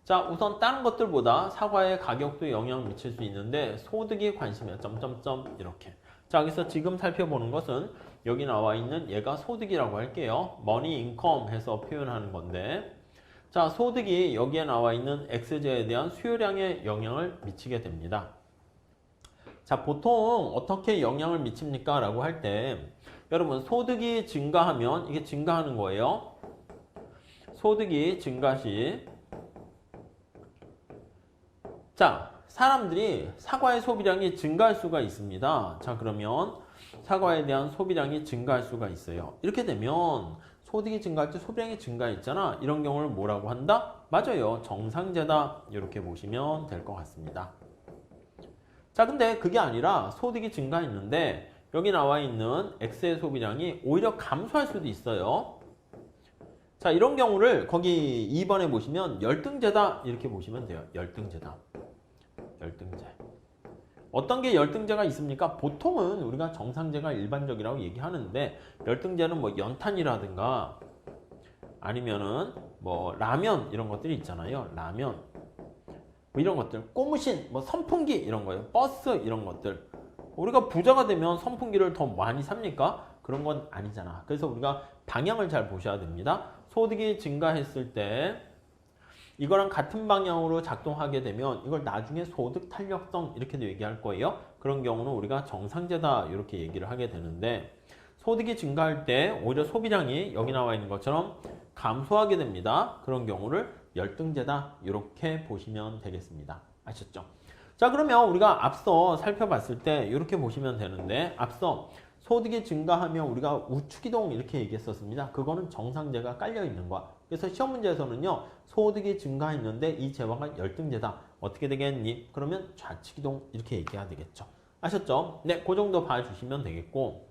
자, 우선 다른 것들보다 사과의 가격도 영향을 미칠 수 있는데 소득이 관심이야. 점점점 이렇게. 자, 여기서 지금 살펴보는 것은 여기 나와 있는 얘가 소득이라고 할게요. money income 해서 표현하는 건데 자, 소득이 여기에 나와 있는 X제에 대한 수요량에 영향을 미치게 됩니다. 자, 보통 어떻게 영향을 미칩니까? 라고 할 때 여러분 소득이 증가하면 이게 증가하는 거예요. 소득이 증가 시 자, 사람들이 사과의 소비량이 증가할 수가 있습니다. 자, 그러면 사과에 대한 소비량이 증가할 수가 있어요. 이렇게 되면 소득이 증가할 때 소비량이 증가했잖아. 이런 경우를 뭐라고 한다? 맞아요. 정상제다. 이렇게 보시면 될 것 같습니다. 자, 근데 그게 아니라 소득이 증가했는데 여기 나와 있는 X의 소비량이 오히려 감소할 수도 있어요. 자, 이런 경우를 거기 2번에 보시면 열등제다. 이렇게 보시면 돼요. 열등제다. 열등제. 어떤 게 열등제가 있습니까? 보통은 우리가 정상제가 일반적이라고 얘기하는데 열등제는 뭐 연탄이라든가 아니면은 뭐 라면 이런 것들이 있잖아요. 라면 뭐 이런 것들, 고무신, 뭐 선풍기 이런 거예요. 버스 이런 것들. 우리가 부자가 되면 선풍기를 더 많이 삽니까? 그런 건 아니잖아. 그래서 우리가 방향을 잘 보셔야 됩니다. 소득이 증가했을 때 이거랑 같은 방향으로 작동하게 되면 이걸 나중에 소득 탄력성 이렇게도 얘기할 거예요. 그런 경우는 우리가 정상제다 이렇게 얘기를 하게 되는데 소득이 증가할 때 오히려 소비량이 여기 나와 있는 것처럼 감소하게 됩니다. 그런 경우를 열등제다 이렇게 보시면 되겠습니다. 아셨죠? 자, 그러면 우리가 앞서 살펴봤을 때 이렇게 보시면 되는데 앞서 소득이 증가하면 우리가 우측이동 이렇게 얘기했었습니다. 그거는 정상제가 깔려 있는 거야. 그래서 시험 문제에서는요. 소득이 증가했는데 이 재화가 열등제다. 어떻게 되겠니? 그러면 좌측 이동 이렇게 얘기해야 되겠죠. 아셨죠? 네, 그 정도 봐주시면 되겠고.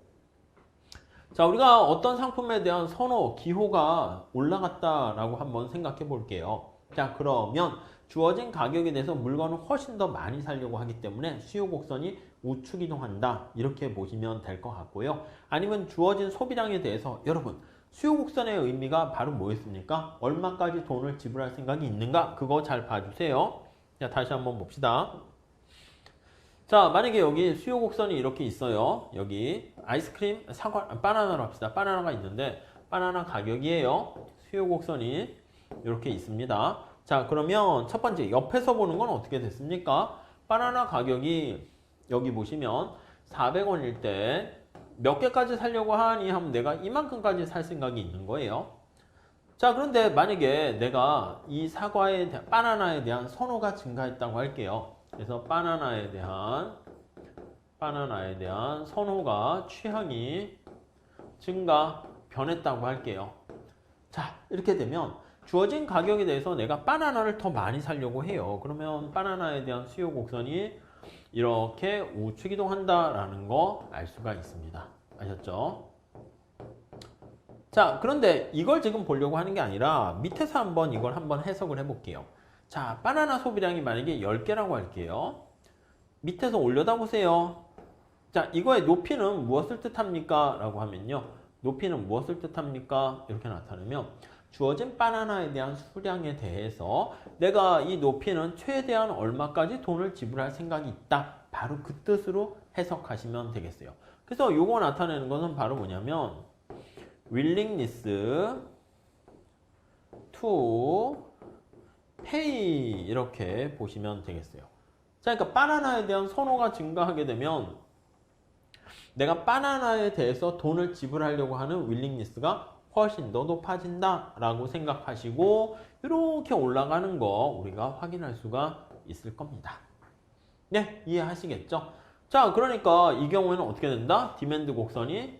자, 우리가 어떤 상품에 대한 선호, 기호가 올라갔다라고 한번 생각해 볼게요. 자, 그러면 주어진 가격에 대해서 물건을 훨씬 더 많이 사려고 하기 때문에 수요 곡선이 우측 이동한다. 이렇게 보시면 될 것 같고요. 아니면 주어진 소비량에 대해서 여러분, 수요 곡선의 의미가 바로 뭐였습니까? 얼마까지 돈을 지불할 생각이 있는가? 그거 잘 봐주세요. 자, 다시 한번 봅시다. 자, 만약에 여기 수요 곡선이 이렇게 있어요. 여기 아이스크림, 사과, 바나나로 합시다. 바나나가 있는데 바나나 가격이에요. 수요 곡선이 이렇게 있습니다. 자, 그러면 첫 번째 옆에서 보는 건 어떻게 됐습니까? 바나나 가격이 여기 보시면 400원일 때 몇 개까지 살려고 하니 하면 내가 이만큼까지 살 생각이 있는 거예요. 자, 그런데 만약에 내가 이 사과에 대한, 바나나에 대한 선호가 증가했다고 할게요. 그래서 바나나에 대한 선호가, 취향이 변했다고 할게요. 자, 이렇게 되면 주어진 가격에 대해서 내가 바나나를 더 많이 사려고 해요. 그러면 바나나에 대한 수요 곡선이 이렇게 우측 이동한다라는 거 알 수가 있습니다. 아셨죠? 자, 그런데 이걸 지금 보려고 하는 게 아니라 밑에서 이걸 한번 해석을 해볼게요. 자, 바나나 소비량이 만약에 10개라고 할게요. 밑에서 올려다 보세요. 자, 이거의 높이는 무엇을 뜻합니까? 라고 하면요. 높이는 무엇을 뜻합니까? 이렇게 나타내면 주어진 바나나에 대한 수량에 대해서 내가 이 높이는 최대한 얼마까지 돈을 지불할 생각이 있다. 바로 그 뜻으로 해석하시면 되겠어요. 그래서 요거 나타내는 것은 바로 뭐냐면 willingness to pay 이렇게 보시면 되겠어요. 자, 그러니까 바나나에 대한 선호가 증가하게 되면 내가 바나나에 대해서 돈을 지불하려고 하는 willingness가 훨씬 더 높아진다 라고 생각하시고 이렇게 올라가는 거 우리가 확인할 수가 있을 겁니다. 네, 이해하시겠죠? 자, 그러니까 이 경우에는 어떻게 된다? 디맨드 곡선이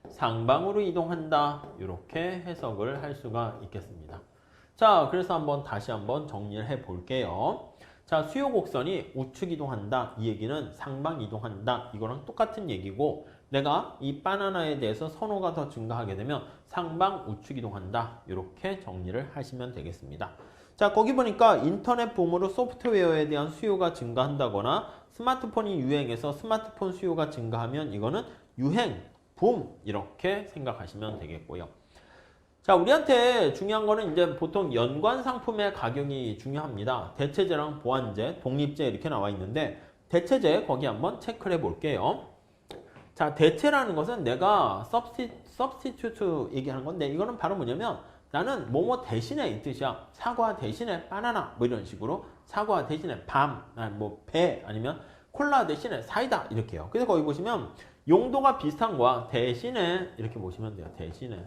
상방으로 이동한다. 이렇게 해석을 할 수가 있겠습니다. 자, 그래서 다시 한번 정리를 해 볼게요. 자, 수요 곡선이 우측 이동한다. 이 얘기는 상방 이동한다. 이거랑 똑같은 얘기고 내가 이 바나나에 대해서 선호가 더 증가하게 되면 상방 우측 이동한다. 이렇게 정리를 하시면 되겠습니다. 자, 거기 보니까 인터넷 붐으로 소프트웨어에 대한 수요가 증가한다거나 스마트폰이 유행해서 스마트폰 수요가 증가하면 이거는 유행, 붐 이렇게 생각하시면 되겠고요. 자, 우리한테 중요한 거는 이제 보통 연관 상품의 가격이 중요합니다. 대체재랑 보완재, 독립재 이렇게 나와 있는데 대체재 거기 한번 체크를 해 볼게요. 자, 대체라는 것은 내가 substitute 얘기하는 건데 이거는 바로 뭐냐면 나는 뭐뭐 대신에 이 뜻이야. 사과 대신에 바나나 뭐 이런 식으로 사과 대신에 밤, 배 아니면 콜라 대신에 사이다 이렇게요. 그래서 거기 보시면 용도가 비슷한 거야. 대신에 이렇게 보시면 돼요. 대신에.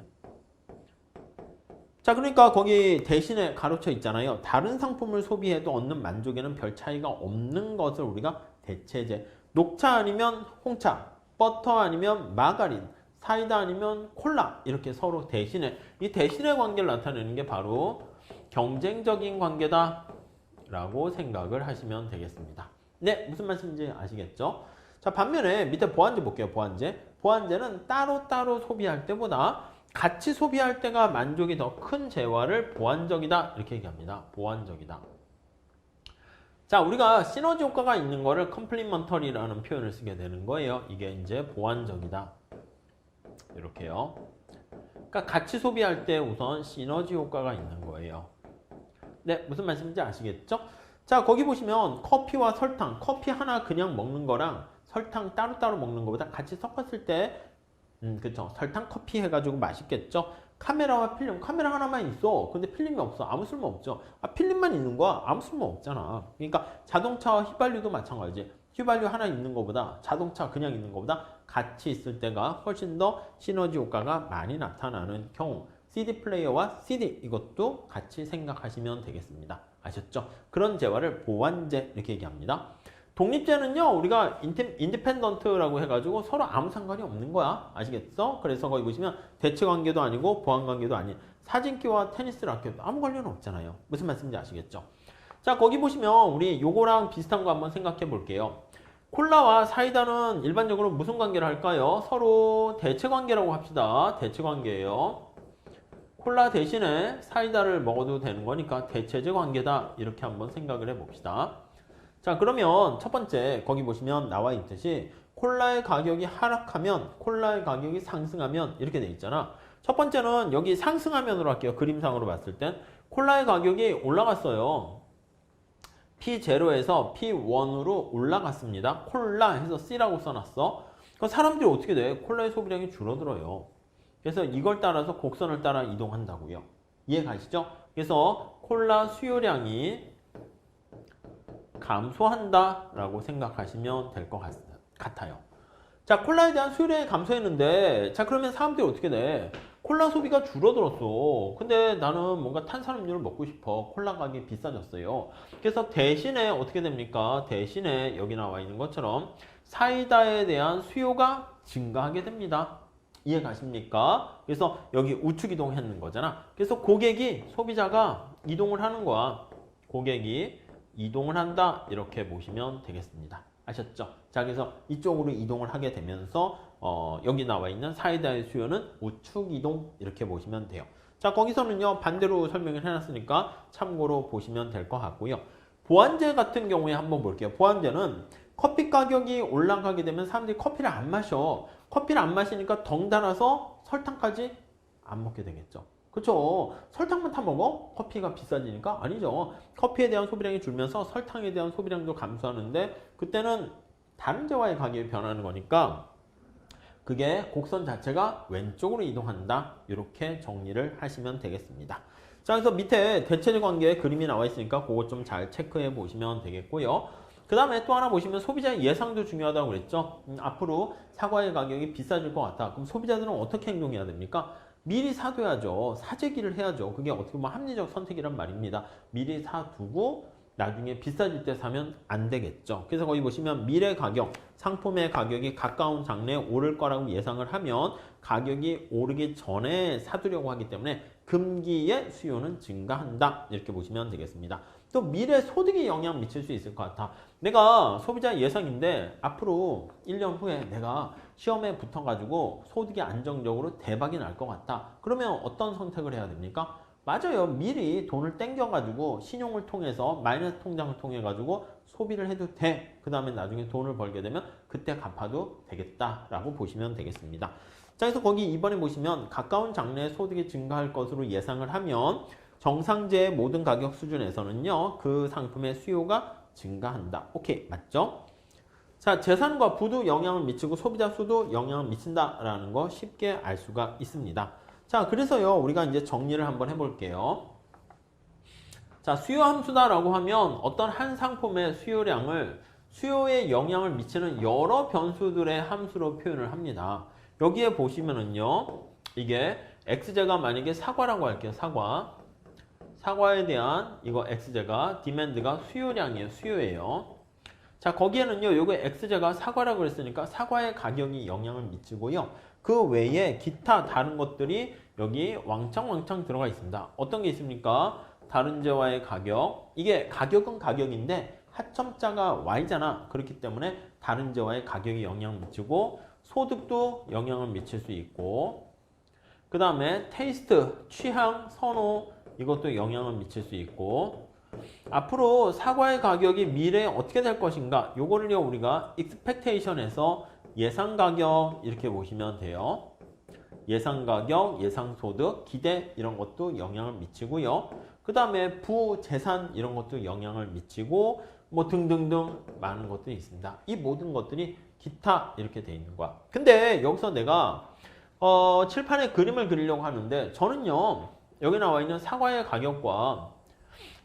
자, 그러니까 거기 대신에 가로쳐 있잖아요. 다른 상품을 소비해도 얻는 만족에는 별 차이가 없는 것을 우리가 대체재. 녹차 아니면 홍차, 버터 아니면 마가린, 사이다 아니면 콜라 이렇게 서로 대신에 이 대신의 관계를 나타내는 게 바로 경쟁적인 관계다 라고 생각을 하시면 되겠습니다. 네, 무슨 말씀인지 아시겠죠? 자, 반면에 밑에 보완재 볼게요. 보완재는 따로따로 소비할 때보다 같이 소비할 때가 만족이 더 큰 재화를 보완적이다 이렇게 얘기합니다. 보완적이다. 자, 우리가 시너지 효과가 있는 거를 컴플리먼터리라는 표현을 쓰게 되는 거예요. 이게 이제 보완적이다. 이렇게요. 그러니까 같이 소비할 때 우선 시너지 효과가 있는 거예요. 네, 무슨 말씀인지 아시겠죠? 자, 거기 보시면 커피와 설탕, 커피 하나 그냥 먹는 거랑 설탕 따로따로 먹는 것보다 같이 섞었을 때 그쵸. 설탕 커피 해가지고 맛있겠죠? 카메라와 필름, 카메라 하나만 있어. 근데 필름이 없어. 아무 쓸모 없죠. 필름만 있는 거야. 아무 쓸모 없잖아. 그러니까 자동차와 휘발유도 마찬가지. 휘발유 하나 있는 것보다 자동차 그냥 있는 것보다 같이 있을 때가 훨씬 더 시너지 효과가 많이 나타나는 경우. CD 플레이어와 CD 이것도 같이 생각하시면 되겠습니다. 아셨죠? 그런 재화를 보완재 이렇게 얘기합니다. 독립재는요, 우리가 인디펜던트라고 해가지고 서로 아무 상관이 없는 거야. 아시겠어? 그래서 거기 보시면 대체 관계도 아니고 보완 관계도 아닌 사진기와 테니스 라켓 아무 관련 없잖아요. 무슨 말씀인지 아시겠죠? 자, 거기 보시면 우리 요거랑 비슷한 거 한번 생각해 볼게요. 콜라와 사이다는 일반적으로 무슨 관계를 할까요? 서로 대체 관계라고 합시다. 대체 관계예요. 콜라 대신에 사이다를 먹어도 되는 거니까 대체적 관계다. 이렇게 한번 생각을 해 봅시다. 자, 그러면 첫 번째 거기 보시면 나와 있듯이 콜라의 가격이 하락하면 콜라의 가격이 상승하면 이렇게 돼 있잖아. 첫 번째는 여기 상승하면으로 할게요. 그림상으로 봤을 땐 콜라의 가격이 올라갔어요. P0에서 P1으로 올라갔습니다. 콜라 해서 C라고 써놨어. 그럼 사람들이 어떻게 돼? 콜라의 소비량이 줄어들어요. 그래서 이걸 따라서 곡선을 따라 이동한다고요. 이해 가시죠? 그래서 콜라 수요량이 감소한다라고 생각하시면 될 것 같아요. 자, 콜라에 대한 수요량이 감소했는데, 자, 그러면 사람들이 어떻게 돼? 콜라 소비가 줄어들었어. 근데 나는 뭔가 탄산음료를 먹고 싶어. 콜라 가격이 비싸졌어요. 그래서 대신에 어떻게 됩니까? 대신에 여기 나와 있는 것처럼 사이다에 대한 수요가 증가하게 됩니다. 이해 가십니까? 그래서 여기 우측 이동했는 거잖아. 그래서 고객이, 소비자가 이동을 하는 거야. 고객이 이동을 한다. 이렇게 보시면 되겠습니다. 아셨죠? 자, 그래서 이쪽으로 이동을 하게 되면서 여기 나와 있는 사이다의 수요는 우측 이동 이렇게 보시면 돼요. 자, 거기서는요 반대로 설명을 해놨으니까 참고로 보시면 될 것 같고요. 보안제 같은 경우에 한번 볼게요. 보안제는 커피 가격이 올라가게 되면 사람들이 커피를 안 마셔. 커피를 안 마시니까 덩달아서 설탕까지 안 먹게 되겠죠. 그렇죠? 설탕만 타 먹어? 커피가 비싸지니까? 아니죠. 커피에 대한 소비량이 줄면서 설탕에 대한 소비량도 감소하는데 그때는 다른 제와의 가격이 변하는 거니까 그게 곡선 자체가 왼쪽으로 이동한다. 이렇게 정리를 하시면 되겠습니다. 자, 그래서 밑에 대체적 관계의 그림이 나와 있으니까 그거 좀 잘 체크해 보시면 되겠고요. 그 다음에 또 하나 보시면 소비자의 예상도 중요하다고 그랬죠. 앞으로 사과의 가격이 비싸질 것 같다. 그럼 소비자들은 어떻게 행동해야 됩니까? 미리 사둬야죠. 사재기를 해야죠. 그게 어떻게 보면 합리적 선택이란 말입니다. 미리 사두고 나중에 비싸질 때 사면 안 되겠죠. 그래서 거기 보시면 미래 가격, 상품의 가격이 가까운 장래에 오를 거라고 예상을 하면 가격이 오르기 전에 사두려고 하기 때문에 금기의 수요는 증가한다. 이렇게 보시면 되겠습니다. 또 미래 소득에 영향 미칠 수 있을 것 같아. 내가 소비자 예상인데 앞으로 1년 후에 내가 시험에 붙어가지고 소득이 안정적으로 대박이 날 것 같다. 그러면 어떤 선택을 해야 됩니까? 맞아요. 미리 돈을 땡겨가지고 신용을 통해서 마이너스 통장을 통해가지고 소비를 해도 돼. 그 다음에 나중에 돈을 벌게 되면 그때 갚아도 되겠다라고 보시면 되겠습니다. 자, 그래서 거기 이번에 보시면 가까운 장래에 소득이 증가할 것으로 예상을 하면 정상제의 모든 가격 수준에서는요. 그 상품의 수요가 증가한다. 오케이. 맞죠? 자, 재산과 부도 영향을 미치고 소비자 수도 영향을 미친다라는 거 쉽게 알 수가 있습니다. 자, 그래서요, 우리가 이제 정리를 한번 해볼게요. 자, 수요 함수다라고 하면 어떤 한 상품의 수요량을 수요에 영향을 미치는 여러 변수들의 함수로 표현을 합니다. 여기에 보시면은요, 이게 x제가 만약에 사과라고 할게요. 사과에 대한 이거 x제가 디맨드가 수요량이에요. 수요예요. 자, 거기에는요, 요거 x제가 사과라고 그랬으니까 사과의 가격이 영향을 미치고요. 그 외에 기타 다른 것들이 여기 왕창 들어가 있습니다. 어떤 게 있습니까? 다른 제와의 가격. 이게 가격은 가격인데 하점자가 y잖아. 그렇기 때문에 다른 제와의 가격이 영향을 미치고 소득도 영향을 미칠 수 있고 그 다음에 테이스트, 취향, 선호 이것도 영향을 미칠 수 있고 앞으로 사과의 가격이 미래에 어떻게 될 것인가 요거를요 우리가 expectation에서 예상 가격 이렇게 보시면 돼요. 예상 가격, 예상 소득, 기대 이런 것도 영향을 미치고요. 그 다음에 부재산 이런 것도 영향을 미치고 뭐 등등등 많은 것들이 있습니다. 이 모든 것들이 기타 이렇게 돼 있는 거야. 근데 여기서 내가 칠판에 그림을 그리려고 하는데 저는요 여기 나와 있는 사과의 가격과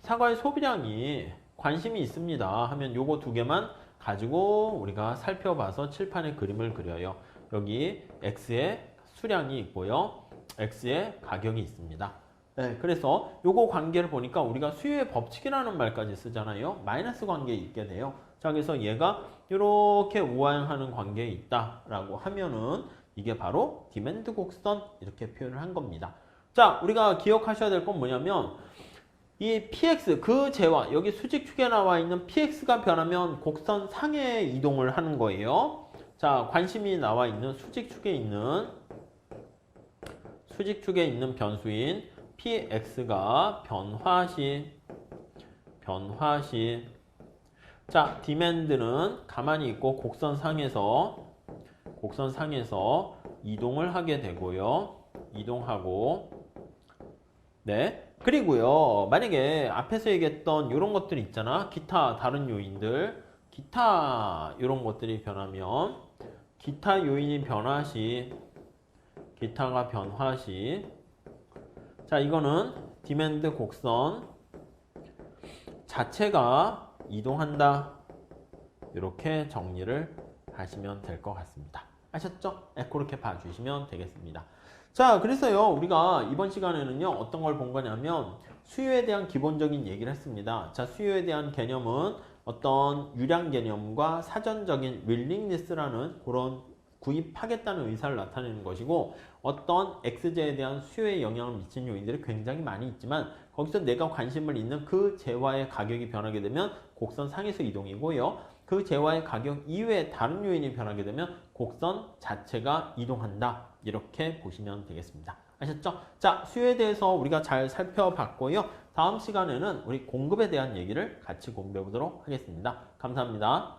사과의 소비량이 관심이 있습니다 하면 요거 두 개만 가지고 우리가 살펴봐서 칠판에 그림을 그려요. 여기 X의 수량이 있고요. X의 가격이 있습니다. 네, 그래서 요거 관계를 보니까 우리가 수요의 법칙이라는 말까지 쓰잖아요. 마이너스 관계에 있게 돼요. 자, 그래서 얘가 이렇게 우하향하는 관계에 있다라고 하면은 이게 바로 디맨드 곡선 이렇게 표현을 한 겁니다. 자, 우리가 기억하셔야 될 건 뭐냐면 이 px 그 재와 여기 수직축에 나와 있는 px가 변하면 곡선 상에 이동을 하는 거예요. 자, 관심이 나와 있는 수직축에 있는 변수인 px가 변화 시 자, demand는 가만히 있고 곡선 상에서 이동을 하게 되고요. 이동하고 네. 그리고요, 만약에 앞에서 얘기했던 이런 것들 있잖아. 기타 다른 요인들, 이런 것들이 변하면, 기타 요인이 기타가 변화 시, 자, 이거는 디맨드 곡선 자체가 이동한다. 이렇게 정리를 하시면 될 것 같습니다. 아셨죠? 네, 그렇게 봐주시면 되겠습니다. 자, 그래서요, 우리가 이번 시간에는요, 어떤 걸 본 거냐면, 수요에 대한 기본적인 얘기를 했습니다. 자, 수요에 대한 개념은 어떤 유량 개념과 사전적인 윌링리스라는 그런 구입하겠다는 의사를 나타내는 것이고, 어떤 X제에 대한 수요에 영향을 미치는 요인들이 굉장히 많이 있지만, 거기서 내가 관심을 있는 그 재화의 가격이 변하게 되면 곡선 상에서 이동이고요. 그 재화의 가격 이외에 다른 요인이 변하게 되면 곡선 자체가 이동한다. 이렇게 보시면 되겠습니다. 아셨죠? 자, 수요에 대해서 우리가 잘 살펴봤고요. 다음 시간에는 우리 공급에 대한 얘기를 같이 공부해 보도록 하겠습니다. 감사합니다.